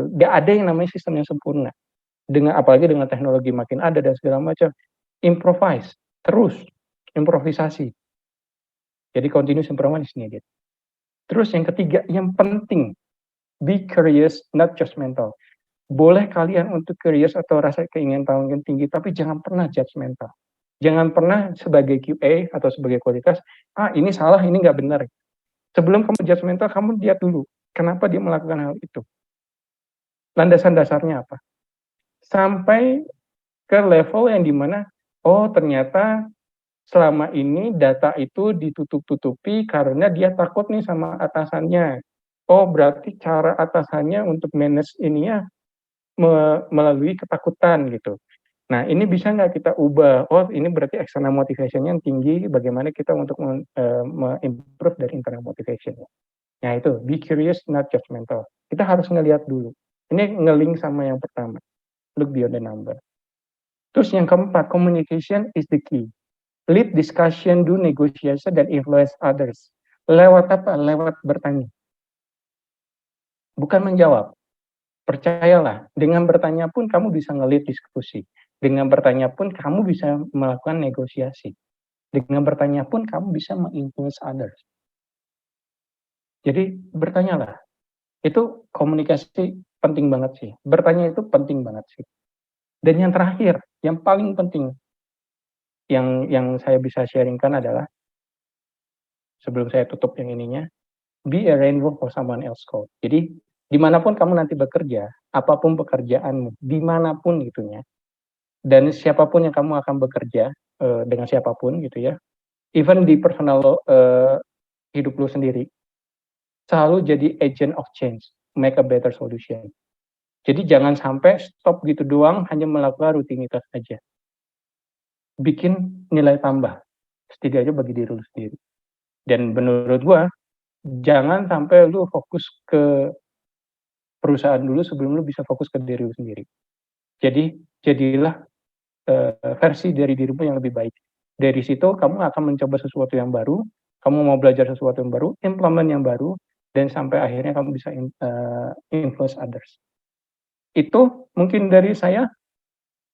S2: nggak ada yang namanya sistem yang sempurna. Apalagi dengan teknologi makin ada dan segala macam, improvise, terus improvisasi. Jadi continuous improvement is needed. Terus yang ketiga, yang penting, be curious, not judgmental. Boleh kalian untuk curious atau rasa keinginan tahu yang tinggi, tapi jangan pernah judgmental. Jangan pernah sebagai QA atau sebagai kualitas, ini salah, ini nggak benar. Sebelum kamu judgmental, kamu lihat dulu, kenapa dia melakukan hal itu. Landasan dasarnya apa? Sampai ke level yang dimana, ternyata selama ini data itu ditutup-tutupi karena dia takut nih sama atasannya. Berarti cara atasannya untuk manage ininya melalui ketakutan gitu. Nah, ini bisa nggak kita ubah? Ini berarti external motivation-nya yang tinggi, bagaimana kita untuk improve dari internal motivation. Nah, itu, be curious, not judgmental. Kita harus ngelihat dulu. Ini nge-link sama yang pertama, look beyond the number. Terus yang keempat, communication is the key. Lead discussion, do negotiation, dan influence others. Lewat apa? Lewat bertanya. Bukan menjawab. Percayalah, dengan bertanya pun kamu bisa nge-lead diskusi. Dengan bertanya pun kamu bisa melakukan negosiasi. Dengan bertanya pun kamu bisa menginfluence others. Jadi bertanyalah. Itu komunikasi penting banget sih. Bertanya itu penting banget sih. Dan yang terakhir, yang paling penting, yang saya bisa sharingkan adalah, sebelum saya tutup yang ininya, be a rainbow for someone else code. Jadi dimanapun kamu nanti bekerja, apapun pekerjaanmu, dimanapun gitunya, dan siapapun yang kamu akan bekerja dengan siapapun gitu ya, even di personal hidup lu sendiri, selalu jadi agent of change, make a better solution. Jadi jangan sampai stop gitu doang, hanya melakukan rutinitas aja. Bikin nilai tambah, setidaknya bagi diri lu sendiri. Dan menurut gua, jangan sampai lu fokus ke perusahaan dulu sebelum lu bisa fokus ke diri lu sendiri. Jadi jadilah versi dari dirimu yang lebih baik. Dari situ kamu akan mencoba sesuatu yang baru, kamu mau belajar sesuatu yang baru, implement yang baru, dan sampai akhirnya kamu bisa influence others. Itu mungkin dari saya.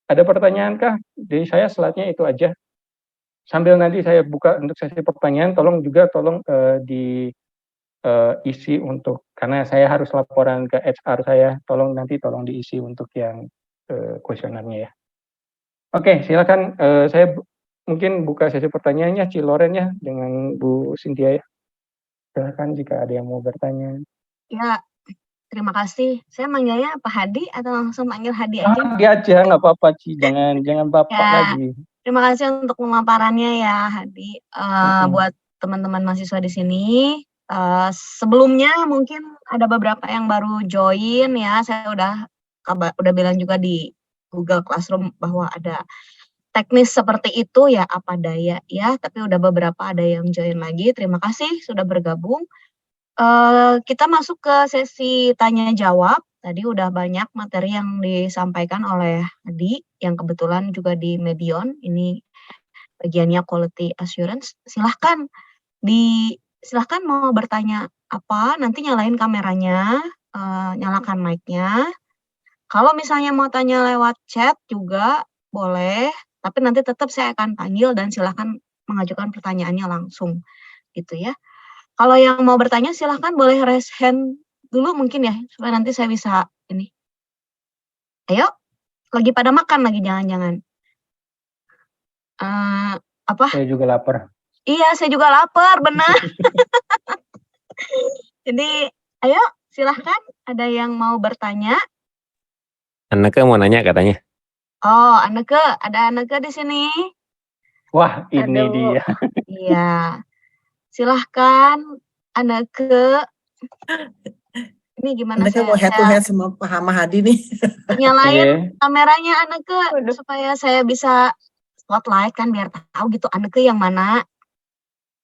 S2: Ada pertanyaan kah? Dari saya slide-nya itu aja. Sambil nanti saya buka untuk sesi pertanyaan, tolong diisi untuk, karena saya harus laporan ke HR saya, tolong diisi untuk yang kuesionernya ya. Oke, silakan saya mungkin buka sesi pertanyaannya, Ciloren ya, dengan Bu Cynthia ya. Silakan jika ada yang mau bertanya.
S8: Ya, terima kasih. Saya manggilnya Pak Hadi atau langsung manggil Hadi aja?
S2: Hadi aja, nggak apa-apa, Ci. Jangan Bapak
S8: Ya,
S2: lagi.
S8: terima kasih untuk pemaparannya ya, Hadi. Buat teman-teman mahasiswa di sini, sebelumnya mungkin ada beberapa yang baru join ya. Saya udah bilang juga di Google Classroom bahwa ada teknis seperti itu ya, apa daya ya. Tapi udah beberapa ada yang join lagi. Terima kasih sudah bergabung. Kita masuk ke sesi tanya jawab. Tadi udah banyak materi yang disampaikan oleh Hadi, yang kebetulan juga di Medion. Ini bagiannya quality assurance. Silahkan mau bertanya apa, nanti nyalain kameranya, nyalakan mic-nya. Kalau misalnya mau tanya lewat chat juga boleh, tapi nanti tetap saya akan panggil dan silahkan mengajukan pertanyaannya langsung gitu ya. Kalau yang mau bertanya silahkan boleh raise hand dulu mungkin ya, supaya nanti saya bisa ini. Ayo, lagi pada makan lagi jangan-jangan. Apa?
S2: Saya juga lapar.
S8: Iya, saya juga lapar, benar. Jadi, ayo silahkan ada yang mau bertanya.
S13: Anneke mau nanya katanya.
S8: Oh, Anneke, ada Anneke di sini.
S2: Wah, ini dia.
S8: Iya. Silahkan Anneke. Ini gimana
S1: Anneke mau head to head sama Pak Hadi nih.
S8: Nyalain kameranya Anneke supaya saya bisa spotlight kan biar tahu gitu Anneke yang mana.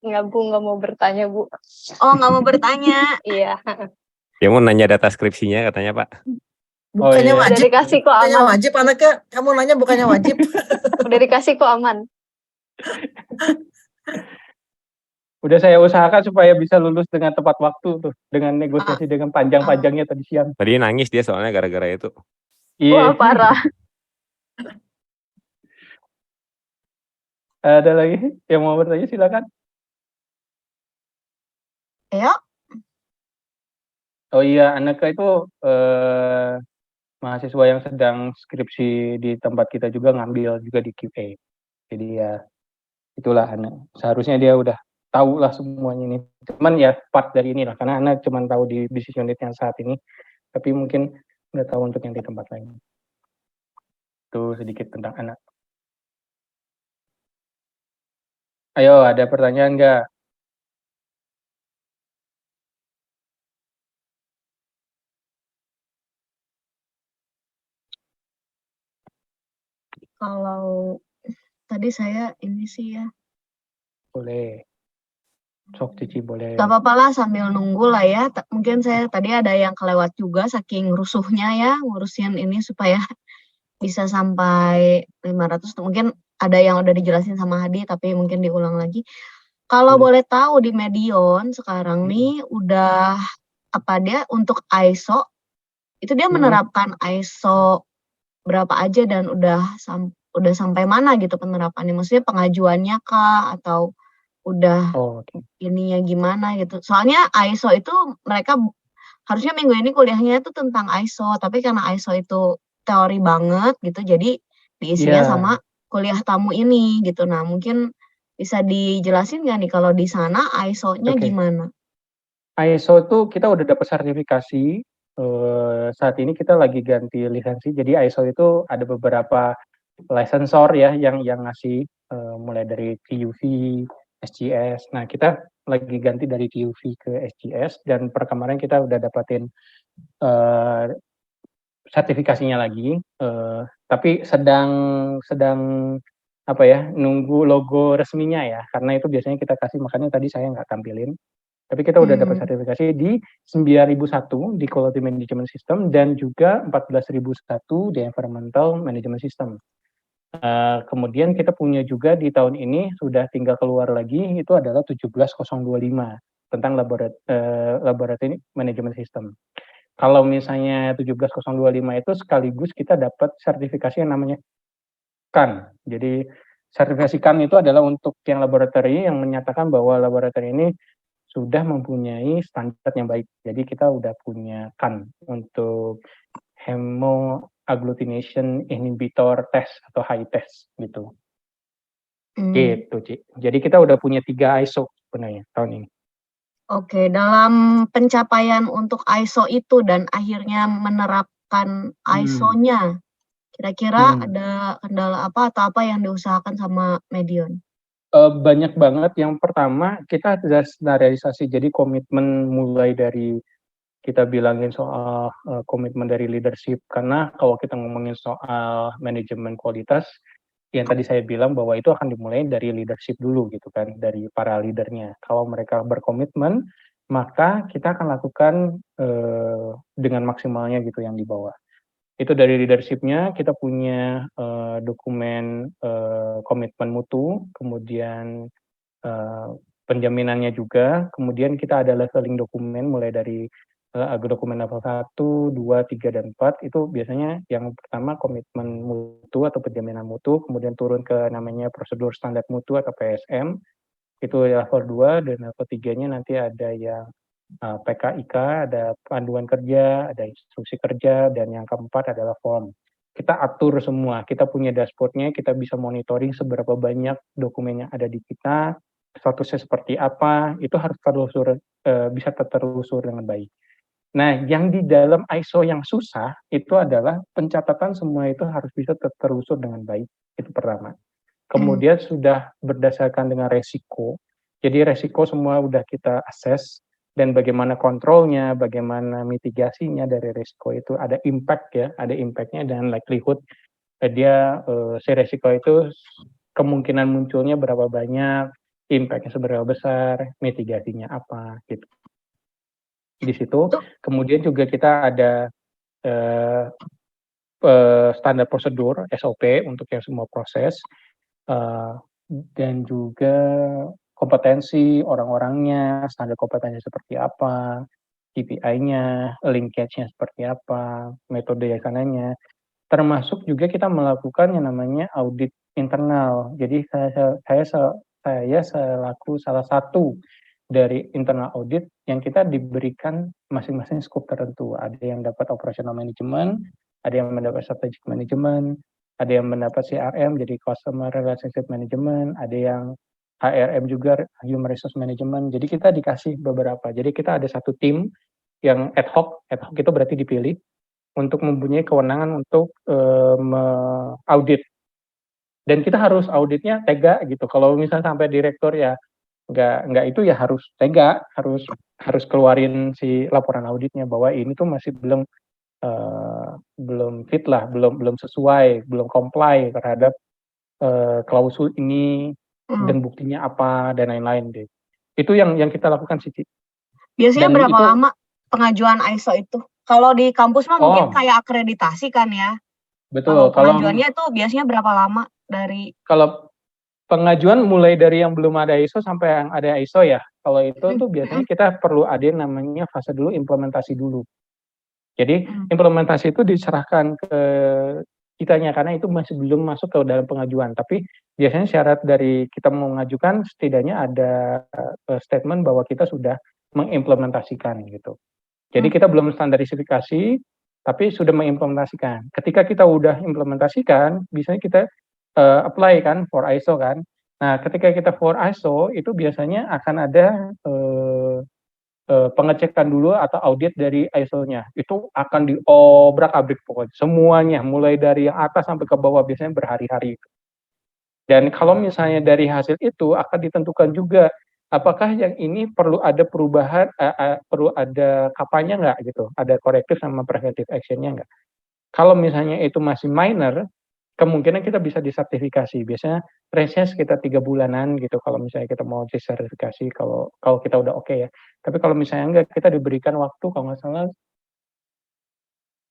S11: Enggak Bu, nggak mau bertanya Bu.
S8: Oh, nggak mau bertanya.
S11: Iya.
S13: Dia mau nanya data skripsinya katanya Pak.
S1: Bukannya wajib.
S11: Udah dikasih kok
S1: bukannya
S11: aman.
S1: wajib Anneke, kamu nanya bukannya wajib.
S11: Udah dikasih kok aman.
S2: Udah saya usahakan supaya bisa lulus dengan tepat waktu tuh, dengan negosiasi dengan panjang-panjangnya tadi siang.
S13: Tadi nangis dia soalnya gara-gara itu.
S11: Wah, parah.
S2: Ada lagi yang mau bertanya silakan.
S8: Ayo.
S2: Oh iya, Anneke itu mahasiswa yang sedang skripsi di tempat kita juga ngambil juga di QA. Jadi ya itulah Anna. Seharusnya dia udah tahu lah semuanya ini. Cuman ya part dari inilah, karena Anna cuma tahu di business unit yang saat ini, tapi mungkin nggak tahu untuk yang di tempat lain. Itu sedikit tentang Anna. Ayo, ada pertanyaan nggak?
S8: Kalau tadi saya ini sih ya.
S2: Boleh. Sok Cici boleh.
S8: Gak apa-apa lah sambil nunggu lah ya. Mungkin saya tadi ada yang kelewat juga saking rusuhnya ya ngurusin ini supaya bisa sampai 500. Mungkin ada yang udah dijelasin sama Hadi tapi mungkin diulang lagi. Kalau boleh tahu di Medion sekarang nih udah apa dia untuk ISO itu dia menerapkan ISO berapa aja dan udah sampai mana gitu penerapannya, maksudnya pengajuannya kah atau udah ininya gimana gitu. Soalnya ISO itu mereka harusnya minggu ini kuliahnya itu tentang ISO, tapi karena ISO itu teori banget gitu, jadi diisinya sama kuliah tamu ini gitu. Nah mungkin bisa dijelasin nggak nih kalau di sana ISO-nya gimana?
S2: ISO itu kita udah dapat sertifikasi. Saat ini kita lagi ganti lisensi. Jadi ISO itu ada beberapa licensor ya yang ngasih mulai dari TUV, SGS. Nah kita lagi ganti dari TUV ke SGS, dan per kemarin kita udah dapatin sertifikasinya lagi, tapi sedang apa ya, nunggu logo resminya ya, karena itu biasanya kita kasih, makanya tadi saya nggak tampilin. Tapi kita udah dapat sertifikasi di 9001 di Quality Management System dan juga 14001 di Environmental Management System. Kemudian kita punya juga di tahun ini sudah tinggal keluar lagi, itu adalah 17025 tentang Laboratory Management System. Kalau misalnya 17025 itu sekaligus kita dapat sertifikasi yang namanya CAN. Jadi sertifikasi CAN itu adalah untuk yang laboratori yang menyatakan bahwa laboratori ini sudah mempunyai standar yang baik. Jadi kita udah punya CAN untuk Hemoagglutination Inhibitor Test atau high test gitu. Gitu, Ci. Jadi kita udah punya 3 ISO sebenarnya tahun ini.
S8: Oke, dalam pencapaian untuk ISO itu dan akhirnya menerapkan ISO-nya, kira-kira ada kendala apa atau apa yang diusahakan sama Medion?
S2: Banyak banget. Yang pertama, kita sudah standarisasi, jadi komitmen mulai dari kita bilangin soal komitmen dari leadership, karena kalau kita ngomongin soal manajemen kualitas, yang tadi saya bilang bahwa itu akan dimulai dari leadership dulu gitu kan, dari para leadernya. Kalau mereka berkomitmen, maka kita akan lakukan dengan maksimalnya gitu yang di bawah. Itu dari leadership-nya, kita punya dokumen komitmen mutu, kemudian penjaminannya juga, kemudian kita ada leveling dokumen mulai dari dokumen level 1, 2, 3, dan 4, itu biasanya yang pertama komitmen mutu atau penjaminan mutu, kemudian turun ke namanya prosedur standar mutu atau PSM, itu level 2, dan level 3-nya nanti ada yang PKIK, ada panduan kerja, ada instruksi kerja, dan yang keempat adalah form. Kita atur semua, kita punya dashboard-nya, kita bisa monitoring seberapa banyak dokumen yang ada di kita, statusnya seperti apa, itu harus bisa tertelusur dengan baik. Nah, yang di dalam ISO yang susah, itu adalah pencatatan semua itu harus bisa tertelusur dengan baik, itu pertama. Kemudian sudah berdasarkan dengan resiko, jadi resiko semua udah kita assess, dan bagaimana kontrolnya, bagaimana mitigasinya dari risiko itu, ada impact ya, ada impact-nya dan likelihood dia si risiko itu kemungkinan munculnya berapa banyak, impact-nya seberapa besar, mitigasinya apa gitu. Di situ kemudian juga kita ada standar prosedur SOP untuk yang semua proses, dan juga kompetensi orang-orangnya, standar kompetensi seperti apa, KPI-nya, linkage-nya seperti apa, metode yakanannya. Termasuk juga kita melakukan yang namanya audit internal. Jadi saya selaku salah satu dari internal audit yang kita diberikan masing-masing scope tertentu. Ada yang dapat operational management, ada yang mendapat strategic management, ada yang mendapat CRM, jadi customer relationship management, ada yang HRM juga, human resource management. Jadi kita dikasih beberapa. Jadi kita ada satu tim yang ad hoc itu berarti dipilih untuk mempunyai kewenangan untuk audit. Dan kita harus auditnya tega gitu. Kalau misalnya sampai direktur ya nggak itu ya harus tega, harus keluarin si laporan auditnya bahwa ini tuh masih belum fit lah, belum sesuai, belum comply terhadap klausul ini, dan buktinya apa dan lain-lain deh. Itu yang kita lakukan sih.
S8: Biasanya berapa lama pengajuan ISO itu? Kalau di kampus mah mungkin kayak akreditasi kan ya.
S2: Betul.
S8: Kalau pengajuannya itu biasanya berapa lama dari?
S2: Kalau pengajuan mulai dari yang belum ada ISO sampai yang ada ISO ya. Kalau itu tuh biasanya kita perlu ada yang namanya fase dulu, implementasi dulu. Jadi implementasi itu diserahkan ke kitanya karena itu masih belum masuk ke dalam pengajuan. Tapi biasanya syarat dari kita mengajukan setidaknya ada statement bahwa kita sudah mengimplementasikan gitu. Jadi kita belum standarisasi, tapi sudah mengimplementasikan. Ketika kita udah implementasikan, biasanya kita apply kan for ISO kan. Nah, ketika kita for ISO itu biasanya akan ada pengecekan dulu atau audit dari ISO-nya. Itu akan diobrak-abrik pokoknya. Semuanya, mulai dari yang atas sampai ke bawah, biasanya berhari-hari. Dan kalau misalnya dari hasil itu akan ditentukan juga apakah yang ini perlu ada perubahan, perlu ada kapanya nggak gitu, ada corrective sama preventive action-nya nggak? Kalau misalnya itu masih minor, kemungkinan kita bisa disertifikasi. Biasanya range-nya sekitar 3 bulanan gitu kalau misalnya kita mau disertifikasi, kalau kita udah oke ya. Tapi kalau misalnya enggak, kita diberikan waktu kalau nggak salah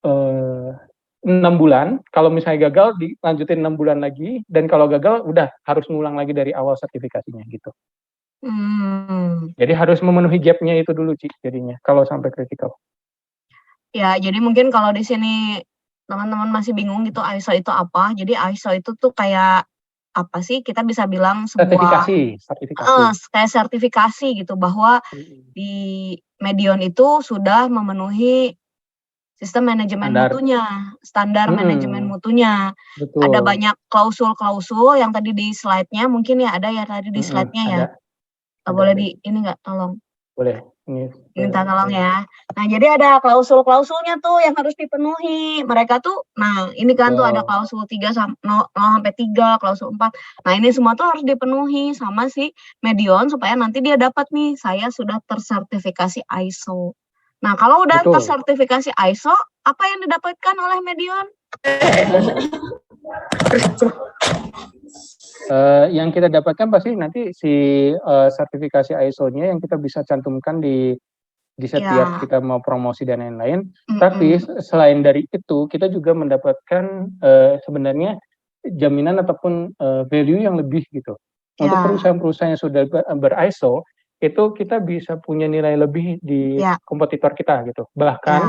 S2: 6 bulan, kalau misalnya gagal dilanjutin 6 bulan lagi, dan kalau gagal udah harus ngulang lagi dari awal sertifikasinya gitu. Jadi harus memenuhi gap-nya itu dulu Ci, jadinya kalau sampai kritikal.
S8: Ya, jadi mungkin kalau di sini teman-teman masih bingung gitu ISO itu apa. Jadi ISO itu tuh kayak apa sih? Kita bisa bilang sebuah kayak sertifikasi gitu, bahwa di Medion itu sudah memenuhi sistem manajemen mutunya, standar manajemen mutunya.
S2: Betul.
S8: Ada banyak klausul-klausul yang tadi di slide-nya, mungkin ya ada ya tadi di slide-nya ya. Boleh di ini nggak, tolong?
S2: Boleh.
S8: Minta tolong ya. Nah, jadi ada klausul-klausulnya tuh yang harus dipenuhi. Mereka tuh, nah ini kan tuh ada klausul 0 sampai 3, klausul 4. Nah, ini semua tuh harus dipenuhi sama si Medion supaya nanti dia dapat nih, saya sudah tersertifikasi ISO. Nah, kalau udah tersertifikasi ISO, apa yang didapatkan oleh Medion?
S2: Yang kita dapatkan pasti nanti si sertifikasi ISO-nya yang kita bisa cantumkan di setiap kita mau promosi dan lain-lain. Tapi selain dari itu, kita juga mendapatkan sebenarnya jaminan ataupun value yang lebih gitu. Untuk perusahaan-perusahaan yang sudah ber-ISO, itu kita bisa punya nilai lebih di kompetitor kita gitu. Bahkan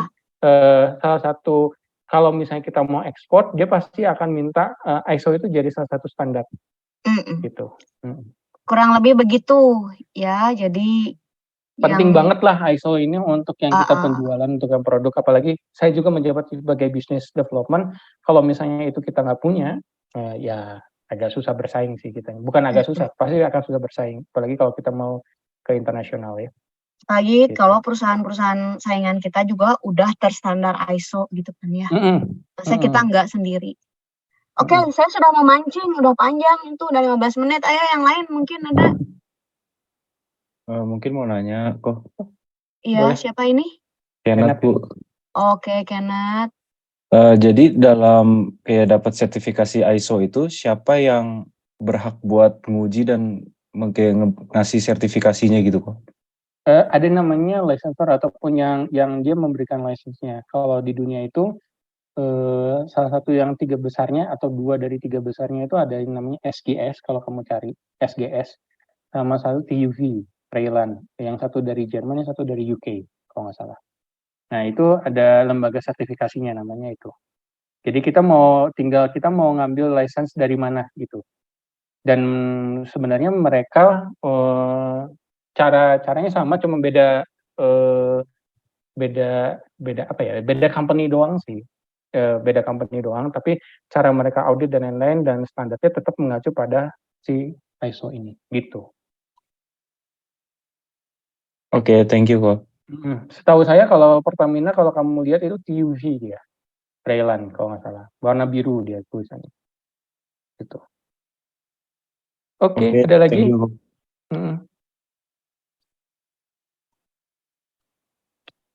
S2: salah satu, kalau misalnya kita mau ekspor, dia pasti akan minta ISO itu jadi salah satu standar. Gitu.
S8: Kurang lebih begitu ya. Jadi
S2: penting banget lah ISO ini untuk yang kita penjualan, untuk yang produk. Apalagi saya juga menjabat sebagai business development. Kalau misalnya itu kita nggak punya, ya agak susah bersaing sih kita. Bukan agak susah, pasti akan susah bersaing. Apalagi kalau kita mau ke internasional ya.
S8: Lagi kalau perusahaan-perusahaan saingan kita juga udah terstandar ISO gitu kan ya. Masa kita nggak sendiri. Oke, saya sudah mau mancing, udah panjang itu, udah 15 menit. Ayo yang lain mungkin ada.
S10: Mungkin mau nanya kok.
S8: Iya, siapa ini?
S10: Kenneth, Bu.
S8: Oke, Kenneth.
S10: Jadi dalam kayak dapat sertifikasi ISO itu, siapa yang berhak buat menguji dan ngasih sertifikasinya gitu kok?
S2: Ada namanya licensor ataupun yang dia memberikan license-nya. Kalau di dunia itu salah satu yang 3 besarnya atau 2 dari 3 besarnya itu ada yang namanya SGS, kalau kamu cari SGS, sama satu TÜV Rheinland, yang satu dari Jerman, yang satu dari UK kalau nggak salah. Nah, itu ada lembaga sertifikasinya namanya itu. Jadi kita mau ngambil license dari mana gitu. Dan sebenarnya mereka caranya sama, cuma beda apa ya? Beda company doang sih. Beda company doang, tapi cara mereka audit dan lain-lain dan standarnya tetap mengacu pada si ISO ini gitu.
S10: Oke, thank you kok.
S2: Setahu saya kalau Pertamina, kalau kamu lihat itu TÜV dia, Rheinland kalau nggak salah, warna biru dia tulisannya. Gitu. Oke, ada lagi?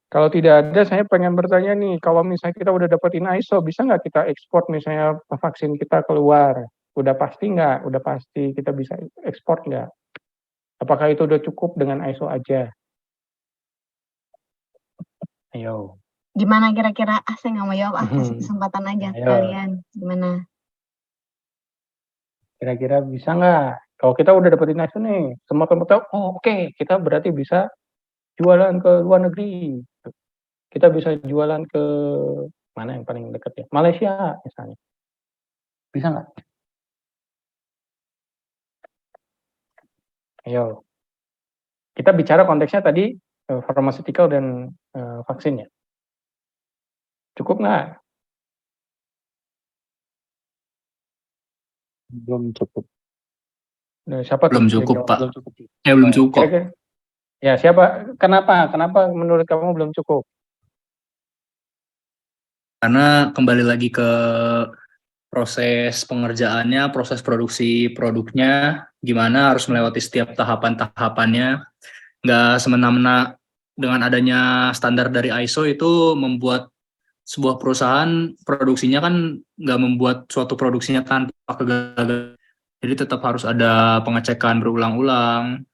S2: Kalau tidak ada, saya pengen bertanya nih, kalau misalnya kita udah dapetin ISO, bisa nggak kita ekspor misalnya vaksin kita keluar? Udah pasti nggak? Udah pasti kita bisa ekspor nggak? Apakah itu udah cukup dengan ISO aja? Ayo.
S8: Gimana kira-kira? Saya nggak mau jawab, kasih kesempatan aja. Kalian gimana?
S2: Kira-kira bisa nggak? Kalau kita udah dapetin ISO nih, semua tempat tahu, oke, kita berarti bisa jualan ke luar negeri. Kita bisa jualan ke mana yang paling dekat ya? Malaysia misalnya. Bisa nggak? Ayo. Kita bicara konteksnya tadi pharmaceutical dan vaksin ya. Cukup nggak?
S10: Belum cukup.
S2: Nah, siapa
S9: belum
S2: tuh?
S9: Cukup, Pak. Belum cukup.
S2: Kira-kira. Ya, siapa? Kenapa? Kenapa menurut kamu belum cukup?
S9: Karena kembali lagi ke proses pengerjaannya, proses produksi produknya, gimana harus melewati setiap tahapan-tahapannya. Nggak semena-mena dengan adanya standar dari ISO itu membuat sebuah perusahaan produksinya kan nggak membuat suatu produksinya tanpa kegagalan. Jadi tetap harus ada pengecekan berulang-ulang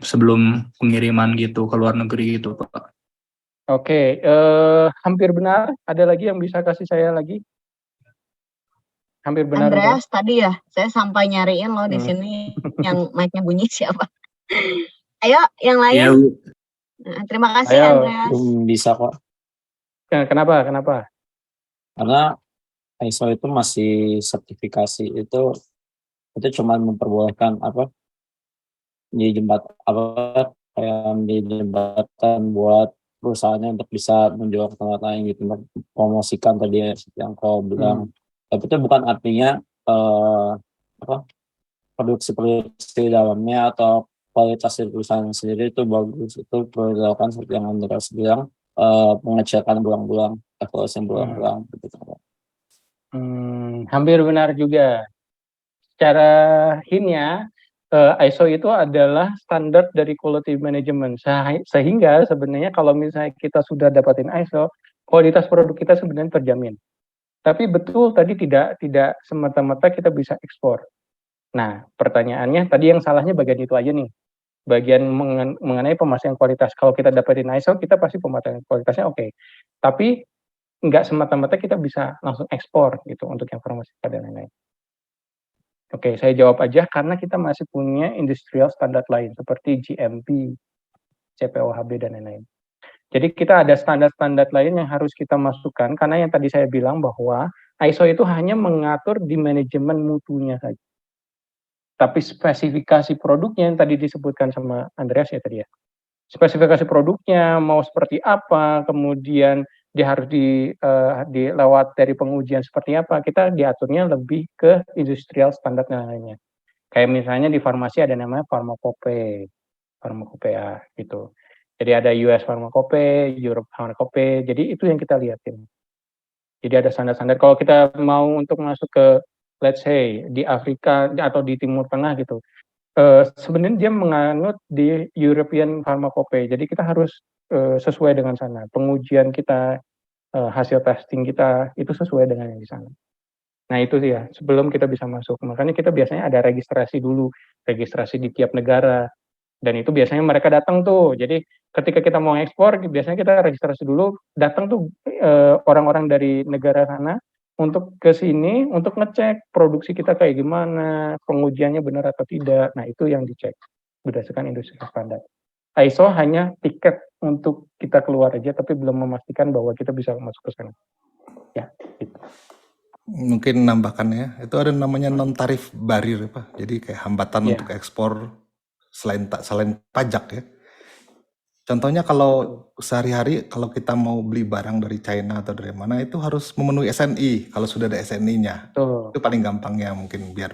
S9: sebelum pengiriman gitu ke luar negeri gitu, Pak.
S2: Oke, hampir benar. Ada lagi yang bisa kasih saya lagi? Hampir benar.
S8: Andreas tadi ya, saya sampai nyariin loh di sini yang mic-nya bunyi siapa. Ayo, yang lain.
S9: Iya, Bu.
S8: Nah, terima kasih
S2: Ayo.
S8: Andreas.
S14: Bisa kok.
S2: Kenapa?
S14: Karena ISO itu masih sertifikasi itu cuma memperbolehkan menjadi jembatan buat perusahaannya untuk bisa menjual ke tempat lain gitu, mempromosikan tadi ya, yang kau bilang. Tapi itu bukan artinya produksi dalamnya atau kualitas dari perusahaan sendiri itu bagus. Itu perlu dilakukan seperti yang Andreas bilang, pengecekan berulang-ulang, evaluasi berulang-ulang gitu.
S2: Hampir benar juga. Secara hintnya, ISO itu adalah standar dari quality management. Sehingga sebenarnya kalau misalnya kita sudah dapatin ISO, kualitas produk kita sebenarnya terjamin. Tapi betul tadi tidak semata-mata kita bisa ekspor. Nah, pertanyaannya tadi yang salahnya bagian itu aja nih. Bagian mengenai pemasyaran kualitas. Kalau kita dapetin ISO, kita pasti pemasyaran kualitasnya oke. Tapi nggak semata-mata kita bisa langsung ekspor gitu untuk yang farmasika dan lain-lain. Oke, saya jawab aja karena kita masih punya industrial standard lain seperti GMP, CPOHB dan lain-lain. Jadi kita ada standar-standar lain yang harus kita masukkan karena yang tadi saya bilang bahwa ISO itu hanya mengatur di manajemen mutunya saja. Tapi spesifikasi produknya yang tadi disebutkan sama Andreas ya tadi ya. Spesifikasi produknya mau seperti apa, kemudian dia harus dilewat dari pengujian seperti apa, kita diaturnya lebih ke industrial standar dan lainnya. Kayak misalnya di farmasi ada namanya Pharmacopeia gitu. Jadi ada US Pharmacopeia, Europe Pharmacopeia, jadi itu yang kita lihatin. Jadi ada standar-standar. Kalau kita mau untuk masuk ke, let's say, di Afrika atau di Timur Tengah gitu, sebenarnya dia menganut di European Pharmacopeia. Jadi kita harus sesuai dengan sana. Pengujian kita, hasil testing kita itu sesuai dengan yang di sana. Nah itu sih ya, sebelum kita bisa masuk. Makanya kita biasanya ada registrasi dulu, registrasi di tiap negara. Dan itu biasanya mereka datang tuh. Jadi ketika kita mau ekspor, biasanya kita registrasi dulu, datang tuh orang-orang dari negara sana untuk ke sini untuk ngecek produksi kita kayak gimana, pengujiannya benar atau tidak. Nah, itu yang dicek berdasarkan industri standar. ISO hanya tiket untuk kita keluar aja, tapi belum memastikan bahwa kita bisa masuk ke sana. Ya, gitu.
S15: Mungkin nambahkannya, itu ada namanya non-tarif barrier, Pak. Jadi kayak hambatan untuk ekspor selain pajak ya. Contohnya kalau sehari-hari kalau kita mau beli barang dari China atau dari mana itu harus memenuhi SNI kalau sudah ada SNI-nya. Itu paling gampangnya mungkin biar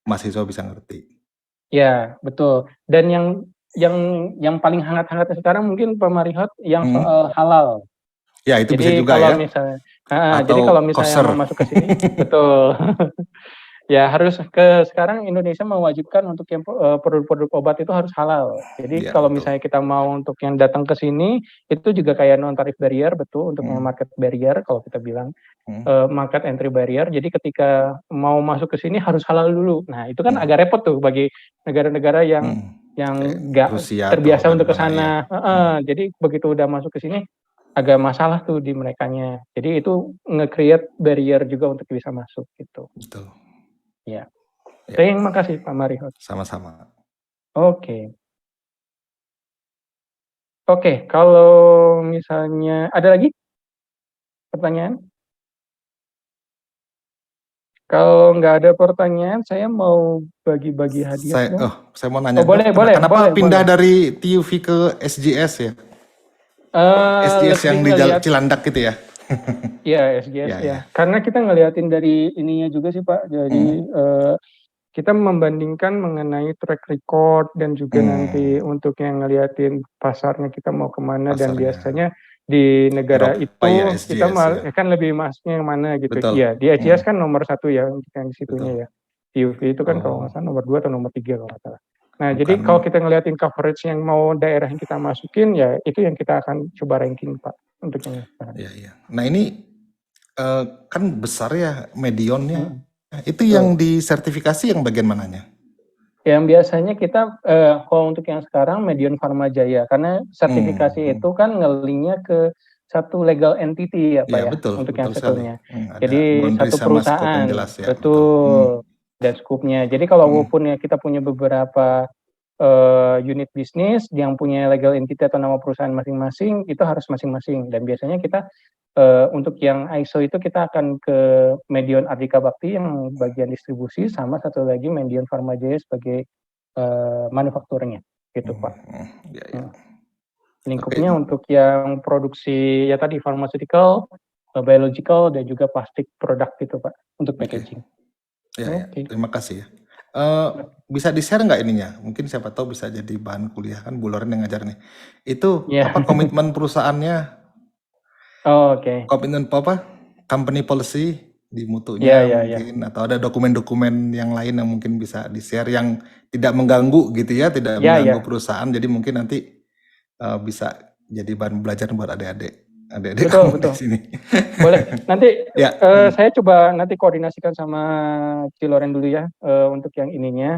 S15: mahasiswa bisa ngerti.
S2: Ya, betul. Dan yang paling hangat-hangatnya sekarang mungkin Pak Marihot yang soal halal.
S15: Ya, itu
S2: jadi
S15: bisa juga
S2: kalau
S15: ya.
S2: Misalnya,
S15: atau
S2: jadi kalau misalnya
S15: koser.
S2: mau masuk ke sini, betul. Ya harus sekarang Indonesia mewajibkan untuk yang produk-produk obat itu harus halal. Jadi kalau misalnya kita mau untuk yang datang ke sini itu juga kayak non tarif barrier, betul, untuk market barrier kalau kita bilang market entry barrier. Jadi ketika mau masuk ke sini harus halal dulu. Nah itu kan agak repot tuh bagi negara-negara yang nggak terbiasa untuk ke sana. Jadi begitu udah masuk ke sini agak masalah tuh di merekanya. Jadi itu nge-create barrier juga untuk bisa masuk gitu.
S15: Betul.
S2: Ya. Terima kasih Pak Marihot.
S15: Sama-sama.
S2: Oke, kalau misalnya ada lagi pertanyaan? Kalau nggak ada pertanyaan, saya mau bagi-bagi hadiah.
S15: Saya mau nanya.
S2: Kenapa
S15: pindah dari TUV ke SGS ya? SGS yang di Cilandak gitu ya?
S2: Iya, SGS ya. Karena kita ngeliatin dari ininya juga sih Pak. Jadi kita membandingkan mengenai track record dan juga nanti untuk yang ngeliatin pasarnya kita mau kemana dan biasanya di negara
S15: Eropa
S2: itu
S15: ya,
S2: kita
S15: SGS ya.
S2: kan lebih masuknya yang mana gitu.
S15: Betul.
S2: Iya, di SGS kan nomor 1 ya untuk yang di situnya
S15: Betul.
S2: ya. Di UV itu kan kalau
S15: Oh.
S2: nggak salah nomor 2 atau nomor 3 kalau nggak salah. Nah, jadi
S15: Bukan.
S2: kalau kita ngeliatin coverage yang mau daerah yang kita masukin, ya itu yang kita akan coba ranking, Pak, untuk yang sekarang.
S15: Iya, iya. Nah ini kan besar ya Medionnya. Itu
S2: Betul.
S15: yang disertifikasi yang bagian mananya?
S2: Yang biasanya kita kalau untuk yang sekarang Medion Pharma Jaya, karena sertifikasi itu kan nge-link-nya ke satu legal entity ya Pak
S15: Iya
S2: ya,
S15: betul,
S2: untuk
S15: betul
S2: yang
S15: sekali.
S2: satunya.
S15: Ada
S2: Jadi
S15: boundary
S2: satu
S15: sama scope
S2: perusahaan,
S15: yang jelas ya.
S2: betul, dan scope-nya. Jadi kalau walaupun ya kita punya beberapa unit bisnis yang punya legal entity atau nama perusahaan masing-masing, itu harus masing-masing. Dan biasanya kita untuk yang ISO itu kita akan ke Medion Ardika Bakti yang bagian distribusi, sama satu lagi Medion Pharma Jaya sebagai manufakturnya, gitu Pak.
S15: Ya, ya.
S2: Lingkupnya untuk yang produksi ya tadi pharmaceutical, biological, dan juga plastik produk gitu Pak, untuk packaging.
S15: Ya, ya. Terima kasih ya. Bisa di-share nggak ininya? Mungkin siapa tahu bisa jadi bahan kuliah, kan Bu Loren yang ngajar nih. Itu apa komitmen perusahaannya?
S2: Oh, oke.
S15: Komitmen apa? Company policy di mutunya mungkin, atau ada dokumen-dokumen yang lain yang mungkin bisa di-share yang tidak mengganggu gitu ya, tidak mengganggu perusahaan. Jadi mungkin nanti bisa jadi bahan belajar buat adik-adik kamu di sini.
S2: Boleh. Nanti saya coba nanti koordinasikan sama Ciloren dulu ya untuk yang ininya.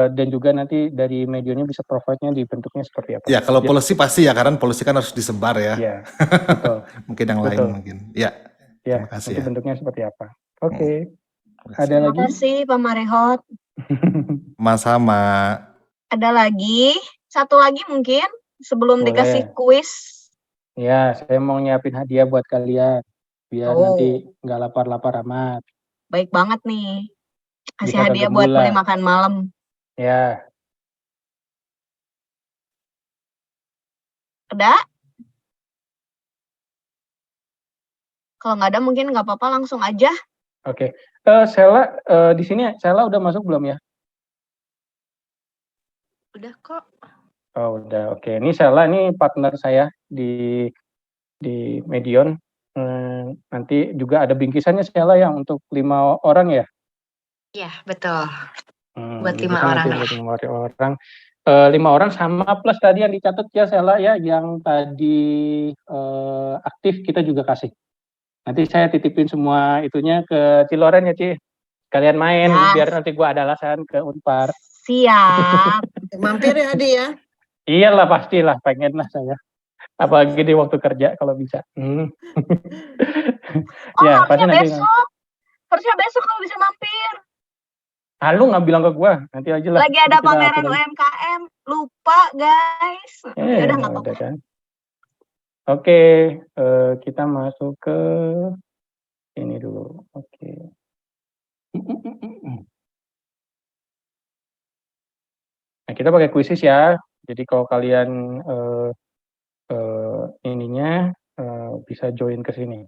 S2: Dan juga nanti dari Medionnya bisa provide-nya di bentuknya seperti apa.
S15: Ya, kalau policy pasti ya, karena policy kan harus disebar ya.
S2: Iya, betul.
S15: Mungkin yang lain mungkin. Ya, terima kasih
S2: nanti
S15: ya.
S2: bentuknya seperti apa. Oke. Ada
S8: Terima
S2: lagi?
S8: kasih Pak Marehot.
S15: Sama.
S8: Ada lagi? Satu lagi mungkin sebelum dikasih kuis.
S2: Ya, saya mau nyiapin hadiah buat kalian. Biar nanti nggak lapar-lapar amat.
S8: Baik banget nih. Kasih
S2: Bisa
S8: hadiah
S2: kagak
S8: buat
S2: gula.
S8: beli makan malam.
S2: Ya.
S8: Ada? Kalau nggak ada mungkin nggak apa-apa, langsung aja.
S2: Oke. Sela di sini Sela udah masuk belum ya?
S7: Udah kok.
S2: Oh, udah. Oke. Ini Sela, ini partner saya di Medion. Nanti juga ada bingkisannya Sela ya untuk 5 orang ya?
S16: Iya, betul. Buat 5
S2: Bingkisan
S16: orang
S2: nanti
S16: ya.
S2: buat 5 orang. 5 orang sama plus tadi yang dicatat ya Sela ya, yang tadi aktif kita juga kasih. Nanti saya titipin semua itunya ke Ciloren ya Ci. Kalian main biar nanti gua ada alasan ke Unpar.
S8: Siap.
S1: Mampir ya Adi ya.
S2: Iyalah pastilah, pengen lah saya. Apalagi di waktu kerja kalau bisa. Ya, pasti nanti.
S8: Harusnya besok kalau bisa mampir.
S2: Lu nggak bilang ke gua, nanti aja lah.
S8: Lagi ada pameran UMKM, lupa guys. Ya udah nggak apa-apa.
S2: Kan. Oke, kita masuk ke ini dulu. Oke. Nah, kita pakai kuisis ya. Jadi kalau kalian ininya bisa join ke sini.